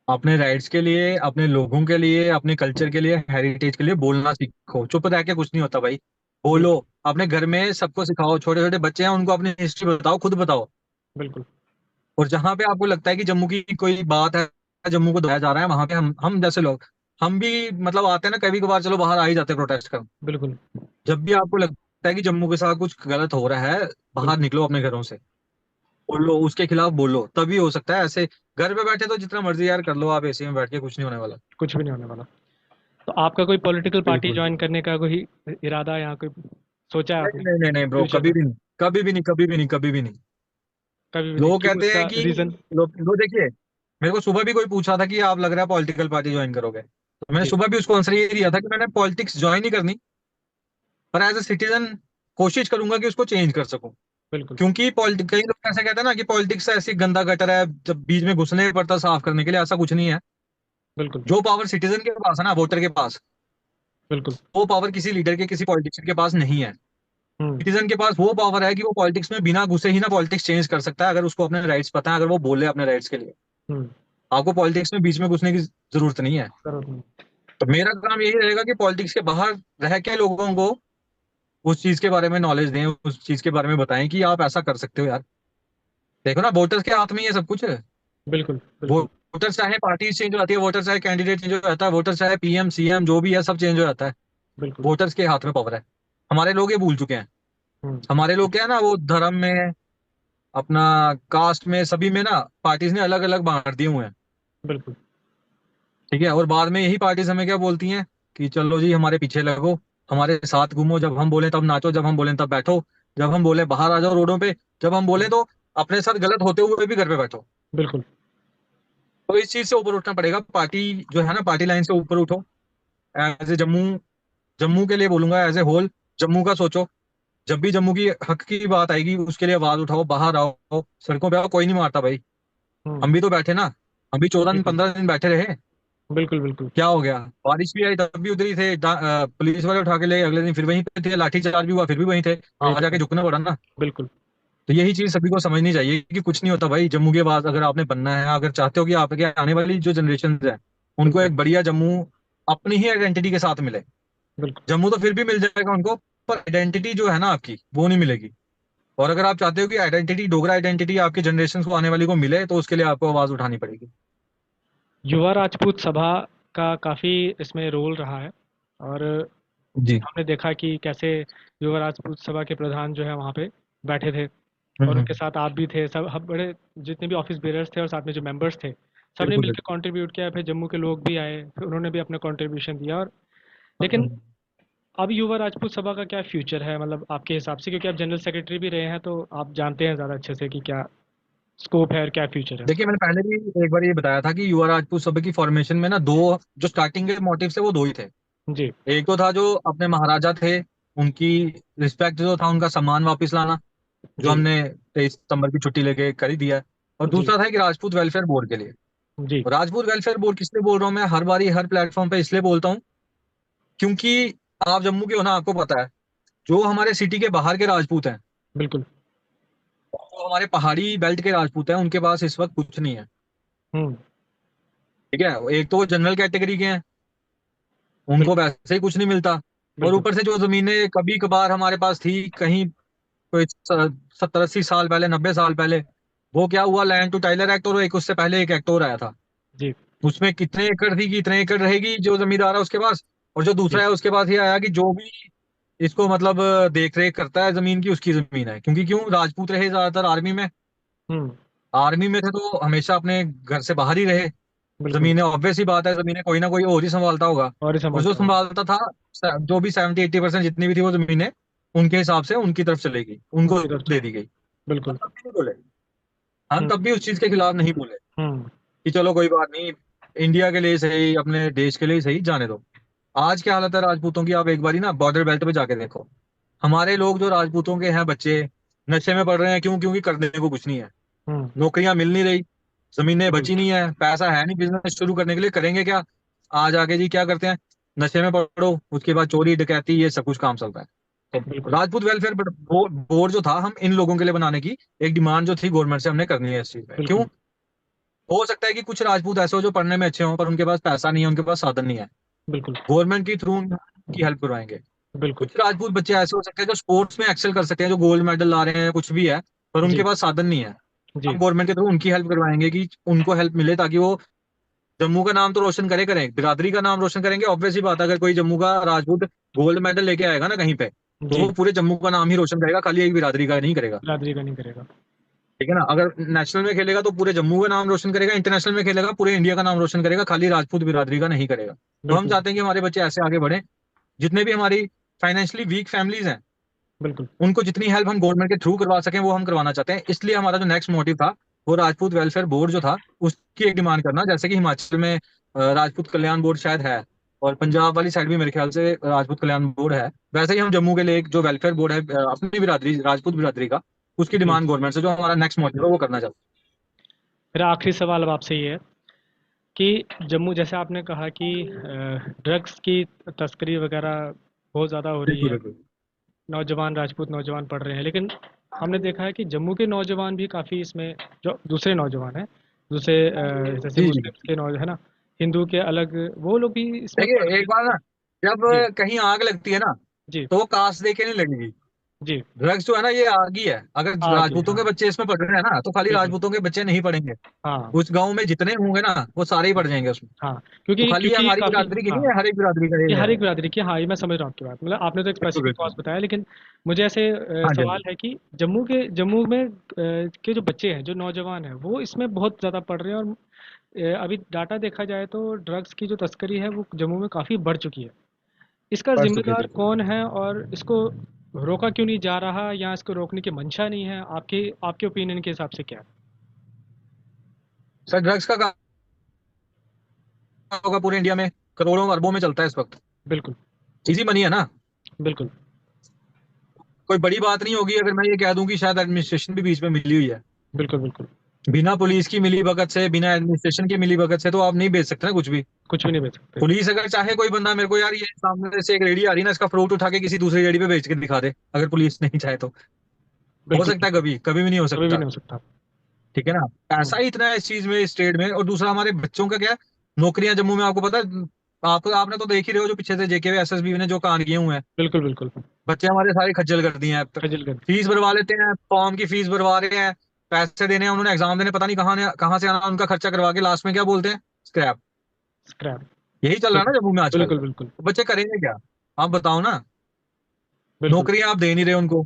अपने राइट्स के लिए, अपने लोगों के लिए, अपने कल्चर के लिए, हेरिटेज के लिए बोलना सीखो। चुप रह के कुछ नहीं होता भाई। बोलो। बिल्कुल, अपने घर में सबको सिखाओ, छोटे छोटे बच्चे हैं उनको अपनी हिस्ट्री बताओ, खुद बताओ। बिल्कुल, और जहां पे आपको लगता है कि जम्मू की कोई बात है, जम्मू को दबाया जा रहा है, वहां पे हम जैसे लोग, हम भी मतलब आते हैं ना कभी कभार, चलो बाहर आ ही जाते हैं प्रोटेस्ट कर। बिल्कुल, जब भी आपको लगता है कि जम्मू के साथ कुछ गलत हो रहा है, बाहर बिल्कुल। निकलो अपने घरों से। बोलो, उसके खिलाफ बोलो, तभी हो सकता है। ऐसे घर पे बैठे तो जितना मर्जी यार कर लो आप, एसी में बैठ के कुछ नहीं होने वाला। कुछ भी नहीं होने वाला। तो आपका कोई पॉलिटिकल पार्टी बिल्कुल। जॉइन करने का कोई इरादा यहाँ कोई सोचा है नहीं आपने नहीं नहीं नहीं ब्रो, फ्यूचर कभी में? भी नहीं, कभी भी नहीं, कभी भी नहीं, कभी भी नहीं। कभी भी नहीं, लोग क्यों कहते हैं उसका कि, रीज़न? लोग देखिए, मेरे को सुबह भी कोई पूछा था कि आप लग रहा है पॉलिटिकल पार्टी ज्वाइन करोगे, तो मैंने जी, सुबह भी उसको आंसर ये दिया था कि मैंने पॉलिटिक्स ज्वाइन नहीं करनी, पर एज ए सिटीजन कोशिश करूंगा कि उसको चेंज कर सकूं। बिल्कुल, क्योंकि पॉलिटिक्स, कई लोग ऐसे कहते हैं ना कि पॉलिटिक्स ऐसी गंदा गटर है, जब बीच में घुसने पड़ता साफ करने के लिए। ऐसा कुछ नहीं है। बिल्कुल, जो पावर सिटीजन के पास है ना, वोटर के पास, बिल्कुल। वो पावर किसी लीडर के, किसी पॉलिटिशियन के पास नहीं है। हुँ, सिटीजन के पास वो पावर है कि वो पॉलिटिक्स में बिना घुसे ही ना पॉलिटिक्स चेंज कर सकता है, अगर उसको अपने राइट्स पता है, अगर वो बोले अपने राइट्स के लिए। हुँ, आपको पॉलिटिक्स में बीच में घुसने की जरूरत नहीं है। ज़रूरत नहीं। तो मेरा काम यही रहेगा कि पॉलिटिक्स के बाहर रह के लोगों को उस चीज के बारे में नॉलेज दें, उस चीज के बारे में बताएं कि आप ऐसा कर सकते हो यार। देखो ना, वोटर्स के हाथ में ये सब कुछ है। बिल्कुल, बिल्कुल, वोटर चाहे पार्टी चेंज हो जाती है, वोटर चाहे कैंडिडेट चेंज हो जाता है, वोटर चाहे पीएम सीएम जो भी है सब चेंज हो जाता है। बिल्कुल। वोटर्स के हाथ में पावर है। हमारे लोग ये भूल चुके हैं। हुँ, हमारे लोग क्या है ना, वो धर्म में, अपना कास्ट में, सभी में ना पार्टीज ने अलग अलग बांट दिए हुए हैं। बिल्कुल, ठीक है, और बाद में यही पार्टीज हमें क्या बोलती हैं कि चलो जी हमारे पीछे लगो, हमारे साथ घूमो, जब हम बोले तब नाचो, जब हम बोले तब बैठो, जब हम बोले बाहर आ जाओ रोडों पे, जब हम बोले हुँ, तो अपने साथ गलत होते हुए भी घर पे बैठो। बिल्कुल, तो इस चीज से ऊपर उठना पड़ेगा। पार्टी जो है ना, पार्टी लाइन से ऊपर उठो। एज ए जम्मू, जम्मू के लिए बोलूंगा, एज ए होल जम्मू का सोचो। जब भी जम्मू की हक की बात आएगी उसके लिए आवाज उठाओ, बाहर आओ, सड़कों पे आओ। कोई नहीं मारता भाई। हुँ, हम भी तो बैठे ना। हम भी 14 दिन बिल्कुल, 15 दिन बैठे रहे। बिल्कुल, बिल्कुल। क्या हो गया? बारिश भी आई तब भी उधर ही थे, पुलिस वाले उठा के ले, अगले दिन फिर वहीं पे थे, लाठी चार्ज भी हुआ फिर भी वहीं थे। वहीं आ पे जाके थे। झुकना पड़ा ना। बिल्कुल, तो यही चीज सभी को समझनी चाहिए कि कुछ नहीं होता भाई। जम्मू के बाद अगर आपने बनना है, अगर चाहते हो कि आपके आने वाली जो जनरेशन है उनको बिल्कुल, एक बढ़िया जम्मू अपनी ही आइडेंटिटी के साथ मिले। बिल्कुल। जम्मू तो फिर भी मिल जाएगा उनको, पर आइडेंटिटी जो है ना आपकी, वो नहीं मिलेगी। और अगर आप चाहते हो कि आइडेंटिटी, डोगरा आइडेंटिटी आपकी जनरेशन को, आने वाली को मिले, तो उसके लिए आपको आवाज उठानी पड़ेगी। युवा राजपूत सभा का काफ़ी इसमें रोल रहा है, और जी। हमने देखा कि कैसे युवा राजपूत सभा के प्रधान जो है वहाँ पे बैठे थे। और हम्म। उनके साथ आप भी थे, सब हम बड़े जितने भी ऑफिस बेरर्स थे और साथ में जो मेंबर्स थे, सब ने बिल्कुल मिलकर बिल्कुल। कंट्रीब्यूट किया। फिर जम्मू के लोग भी आए, फिर उन्होंने भी अपना कंट्रीब्यूशन दिया। और लेकिन हम्म। अब युवा राजपूत सभा का क्या फ्यूचर है, मतलब आपके हिसाब से, क्योंकि आप जनरल सेक्रेटरी भी रहे हैं तो आप जानते हैं ज़्यादा अच्छे से कि क्या स्कोप है और क्या फ्यूचर है देखिए उसका। मैंने पहले भी एक बार ये बताया था कि युवा राजपूत सभा की फॉर्मेशन में ना दो, जो स्टार्टिंग के मोटिव थे वो दो ही थे। जी। एक तो था जो अपने महाराजा थे, उनकी रिस्पेक्ट जो था, उनका सम्मान वापस लाना, जो जी। हमने 23 सितंबर की छुट्टी लेके कर ही दिया है। और जी। दूसरा था कि राजपूत वेलफेयर बोर्ड के लिए। जी। राजपूत वेलफेयर बोर्ड किस लिए बोल रहा हूँ मैं हर बारी हर प्लेटफॉर्म पे, इसलिए बोलता हूँ क्योंकि आप जम्मू के हो ना, आपको पता है जो हमारे सिटी के बाहर के राजपूत हैं, बिल्कुल। जो हमारे पहाड़ी बेल्ट के राजपूत हैं, उनके पास इस वक्त कुछ नहीं है। हम्म। ठीक है, एक तो वो जनरल कैटेगरी के हैं, उनको बिल्कुल। वैसे ही कुछ नहीं मिलता। और बिल्कुल। ऊपर से जो जमीनें कभी कभार हमारे पास थी कहीं, कोई 70 80 साल पहले, 90 साल पहले, वो क्या हुआ, लैंड टू टाइलर एक्ट, और एक उससे पहले एक एक्ट और आया था। जी। उसमें कितने एकड़ थी कि इतने एकड़ रहेगी जो जमींदार है उसके पास। और जो जी। दूसरा है उसके पास ये आया कि जो भी इसको मतलब देख रेख करता है जमीन की, उसकी जमीन है। क्योंकि क्यों, राजपूत रहे ज्यादातर आर्मी में, हम्म। आर्मी में थे तो हमेशा अपने घर से बाहर ही रहे। बिल्कुल। जमीनें ऑब्वियस ही बात है, जमीनें कोई ना कोई और ही संभालता होगा। और ही और जो संभालता होगा। संभालता था, जो भी 70 80% जितनी भी थी वो जमीनें उनके हिसाब से उनकी तरफ चलेगी, उनको उनकी तरफ दे चले। दी गई। हम बिल्कुल। तब भी नहीं बोले, हम हम्म। तब भी उस चीज के खिलाफ नहीं बोले हम्म। कि चलो कोई बात नहीं, इंडिया के लिए सही, अपने देश के लिए सही, जाने दो। आज क्या हालत है राजपूतों की, आप एक बारी ना बॉर्डर बेल्ट पे जाके देखो। हमारे लोग जो राजपूतों के हैं बच्चे, नशे में पड़ रहे हैं। क्यों? क्योंकि करने को कुछ नहीं है, हम्म। नौकरियां मिल नहीं रही, जमीनें बिल्कुल। बची नहीं है, पैसा है नहीं बिजनेस शुरू करने के लिए, करेंगे क्या? आज आके जी क्या करते हैं, नशे में पड़ो, उसके बाद चोरी डकैती, ये सब कुछ काम चलता है। तो बिल्कुल। राजपूत वेलफेयर बोर्ड जो था, हम इन लोगों के लिए बनाने की एक डिमांड जो थी गवर्नमेंट से, हमने करनी है इस चीज में। क्यों? बिल्कुल। हो सकता है कि कुछ राजपूत ऐसे हो जो पढ़ने में अच्छे हों, पर उनके पास पैसा नहीं है, उनके पास साधन नहीं है। बिल्कुल। गवर्नमेंट के थ्रू उनकी हेल्प करवाएंगे। बिल्कुल। कुछ राजपूत बच्चे ऐसे हो सकते हैं जो स्पोर्ट्स में एक्सेल कर सकते हैं, जो गोल्ड मेडल ला रहे हैं, कुछ भी है, पर उनके जी। पास साधन नहीं है। जी। हम गवर्नमेंट के थ्रू उनकी हेल्प करवाएंगे कि उनको हेल्प मिले, ताकि वो जम्मू का नाम तो रोशन करें, बिरादरी का नाम रोशन करेंगे। ऑब्वियस ही बात है, अगर कोई जम्मू का राजपूत गोल्ड मेडल लेके आएगा ना कहीं पे, तो जी। वो पूरे जम्मू का नाम ही रोशन करेगा, खाली एक बिरादरी का नहीं करेगा। बिरादरी का नहीं करेगा। ठीक है ना? अगर नेशनल में खेलेगा तो पूरे जम्मू का नाम रोशन करेगा, इंटरनेशनल में खेलेगा पूरे इंडिया का नाम रोशन करेगा, खाली राजपूत बिरादरी का नहीं करेगा। तो हम बिल्कुल। चाहते हैं कि हमारे बच्चे ऐसे आगे बढ़े। जितने भी हमारी फाइनेंशियली वीक फैमिलीज हैं, बिल्कुल। उनको जितनी हेल्प हम गवर्नमेंट के थ्रू करवा सकें वो हम करवाना चाहते हैं। इसलिए हमारा जो नेक्स्ट मोटिव था, वो राजपूत वेलफेयर बोर्ड जो था, उसकी एक डिमांड करना। जैसे कि हिमाचल में राजपूत कल्याण बोर्ड शायद है, और पंजाब वाली साइड भी मेरे ख्याल से राजपूत कल्याण बोर्ड है। वैसे ही हम जम्मू के लिए एक जो वेलफेयर बोर्ड है अपनी बिरादरी, राजपूत बिरादरी का, उसकी जी। डिमांड गवर्नमेंट से, जो हमारा नेक्स्ट मोटिव है, वो करना चाहते मेरा आखिरी सवाल अब आपसे ये है कि जम्मू, जैसे आपने कहा कि ड्रग्स की तस्करी वगैरह बहुत ज़्यादा हो हैं। रही बिल्कुल है, बिल्कुल। नौजवान राजपूत नौजवान पढ़ रहे हैं, लेकिन हमने देखा है कि जम्मू के नौजवान भी काफ़ी इसमें, जो दूसरे नौजवान हैं, दूसरे जैसे जी जी। मुस्लिम्स के नौ है ना, हिंदू के अलग, वो लोग भी इसमें पढ़ देखिए रहे एक हैं। बार ना, जब जी। कहीं आग लगती है ना, जी। तो वो कास्ट देख के नहीं लगेगी। जी। ड्रग्स जो है ना, ये आग ही है। अगर आगे, राजपूतों हाँ। के बच्चे इसमें पढ़ रहे हैं ना, तो खाली बिल्कुल। राजपूतों के बच्चे नहीं पढ़ेंगे। हाँ। उस गांव में जितने होंगे ना, वो सारे ही पढ़ जाएंगे उसमें। हाँ, तो क्योंकि खाली ये क्योंकि हमारी काफ़ी, बिरादरी की हाँ, नहीं है, हर एक बिरादरी का ये ये हर है। एक बिरादरी की, हाँ, ये मैं समझ रहा हूँ आपकी बात, मतलब आपने तो एक बिल्कुल स्पेसिफिक कॉज बिल्कुल। बताया, लेकिन मुझे ऐसे हाँ जी हाँ सवाल जी। है कि जम्मू में के जो बच्चे हैं, जो नौजवान हैं, वो इसमें बहुत ज़्यादा पढ़ रहे हैं। और अभी डाटा देखा जाए तो ड्रग्स की जो तस्करी है वो जम्मू में काफ़ी बढ़ चुकी है। इसका पढ़ चुके हैं, जिम्मेदार बिल्कुल। कौन है, और इसको रोका क्यों नहीं जा रहा, या इसको रोकने की मंशा नहीं है? आपके आपके ओपिनियन के हिसाब से क्या है? सर ड्रग्स का काम होगा पूरे इंडिया में, करोड़ों अरबों में चलता है इस वक्त। बिल्कुल। इजी मनी है ना। बिल्कुल। कोई बड़ी बात नहीं होगी अगर मैं ये कह दूं कि शायद एडमिनिस्ट्रेशन भी बीच में मिली हुई है। बिल्कुल। बिल्कुल। बिना पुलिस की मिली भगत से, बिना एडमिनिस्ट्रेशन की मिली भगत से तो आप नहीं बेच सकते ना कुछ भी। कुछ भी नहीं बेच सकते। पुलिस अगर चाहे, कोई बंदा मेरे को यार ये सामने से एक रेडी आ रही है ना, इसका फ्रूट उठा के किसी दूसरी रेडी पे बेच के दिखा दे, अगर पुलिस नहीं चाहे तो। हो बिल्कुल। सकता है, बिल्कुल। कभी कभी भी नहीं हो कभी भी सकता। नहीं हो सकता। ठीक है ना? हम्म। पैसा ही इतना है इस चीज में, इस ट्रेड में। और दूसरा हमारे बच्चों का क्या है, नौकरियां जम्मू में, आपको पता है, आपको आपने तो देख ही रहे हो जो पीछे से जेके एसएसबी ने जो कांड किए हुए हैं। बिल्कुल। बिल्कुल। बच्चे हमारे सारे खज्जल कर दिए हैं। खजल कर। फीस भरवा लेते हैं, फॉर्म की फीस भरवा रहे हैं, पैसे देने हैं, उन्होंने एग्जाम देने पता नहीं कहाँ से आना, उनका खर्चा करवा के लास्ट में क्या बोलते हैं, स्क्रैप। स्क्रैप। यही चल रहा है बिल्कुल। ना जम्मू में आजकल। बिल्कुल। बिल्कुल। तो बच्चे करेंगे क्या? आप बताओ ना। बिल्कुल। नौकरियां आप दे नहीं रहे उनको।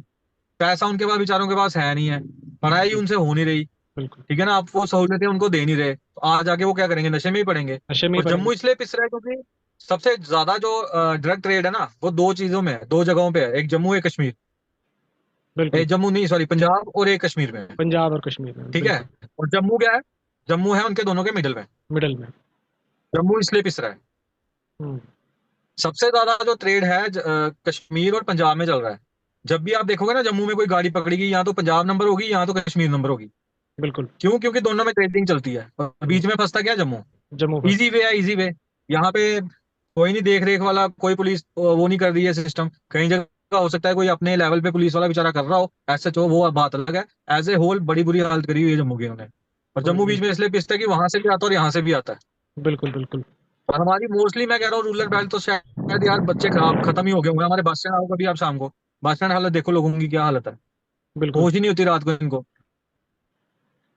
पैसा उनके पास बेचारों के पास है नहीं है, पढ़ाई बिल्कुल उनसे हो नहीं रही। बिल्कुल। ठीक है ना, आप वो सहूलियतें उनको दे नहीं रहे, तो आज आके वो क्या करेंगे, नशे में ही पड़ेंगे। नशे में ही और पड़ेंगे। जम्मू इसलिए पिस रहा है क्योंकि सबसे ज्यादा जो ड्रग ट्रेड है ना, वो दो चीजों में है, दो जगहों पे है, एक जम्मू एक कश्मीर। बिल्कुल। जम्मू नहीं, सॉरी, पंजाब और एक कश्मीर में है। पंजाब और कश्मीर में, ठीक है। बिल्कुल। और जम्मू क्या है, जम्मू है उनके दोनों के मिडिल में। मिडल में। जम्मू इसलिए पिस रहा है। हम्म। सबसे ज्यादा जो ट्रेड है कश्मीर और पंजाब में चल रहा है। जब भी आप देखोगे ना, जम्मू में कोई गाड़ी पकड़ेगी, या तो पंजाब नंबर होगी या तो कश्मीर नंबर होगी। बिल्कुल। क्यों? क्योंकि दोनों में ट्रेडिंग चलती है, और हम्म। बीच में फंसता क्या, Jammu. Jammu first. Easy way है, इजी वे। यहाँ पे कोई नहीं देख रेख वाला, कोई पुलिस वो नहीं कर रही है सिस्टम। कई जगह हो सकता है कोई अपने लेवल पे पुलिस वाला बेचारा कर रहा हो, एसएचओ, वो बात अलग है। एज ए होल बड़ी बुरी हालत करी हुई है जम्मू की उन्होंने। और जम्मू बीच में बिल्कुल इसलिए पिसता है कि वहां से भी आता है और यहाँ से भी आता है। बिल्कुल। बिल्कुल और हमारी मोस्टली, मैं कह रहा हूँ, रूरल बेल्ट तो शायद यार बच्चे खराब खत्म ही हो गए होंगे। हमारे बस स्टैंड आओ कभी आप शाम को, बस स्टैंड हालत देखो लोगों की, क्या हालत है। बिल्कुल। होश ही नहीं होती रात को इनको। तो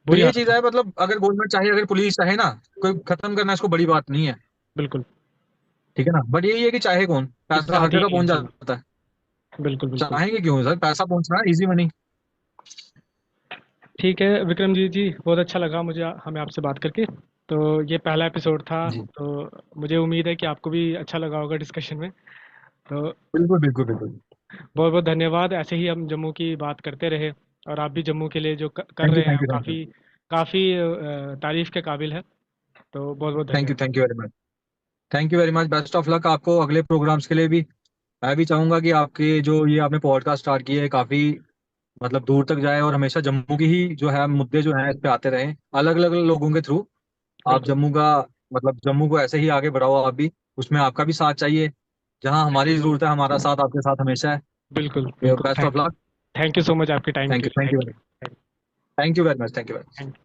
बुरी ये हालत चीज है। है, मतलब अगर गवर्नमेंट चाहे, अगर पुलिस चाहे ना, कोई खत्म करना इसको बड़ी बात नहीं है। बिल्कुल। ठीक है ना, बट यही है कि चाहे कौन, कि पैसा हर चाहती जगह नहीं है पहुंच सही। जाता है। बिल्कुल बिल्कुल। चाहेंगे क्यों सर, पैसा पहुंचना है, इजी मनी। ठीक है विक्रमजीत जी, बहुत अच्छा लगा मुझे हमें आपसे बात करके। तो ये पहला एपिसोड था। जी, तो मुझे उम्मीद है कि आपको भी अच्छा लगा होगा डिस्कशन में। तो बिल्कुल बिल्कुल बिल्कुल। बहुत बहुत धन्यवाद, ऐसे ही हम जम्मू की बात करते रहे। और आप भी जम्मू के लिए जो कर थैंक यू रहे हैं थैंक वो यू थैंक यू। काफ़ी काफ़ी तारीफ के काबिल है। तो बहुत बहुत थैंक यू धन्यवाद। Thank you very much. Thank you very much, best of luck आपको अगले प्रोग्राम्स के लिए भी। मैं भी चाहूंगा कि आपके जो ये आपने पॉडकास्ट स्टार्ट किए है, काफी मतलब दूर तक जाए, और हमेशा जम्मू की ही जो है मुद्दे जो हैं इस पे आते रहें, अलग अलग लोगों के थ्रू। आप बिल्कुल जम्मू का, मतलब जम्मू को ऐसे ही आगे बढ़ाओ आप भी। उसमें आपका भी साथ चाहिए, जहां हमारी जरूरत है हमारा साथ आपके साथ हमेशा बिल्कुल। है। बिल्कुल best of thank luck. Thank you so much आपके टाइम के लिए। Thank you thank you. Thank you very much, thank you very much. Thank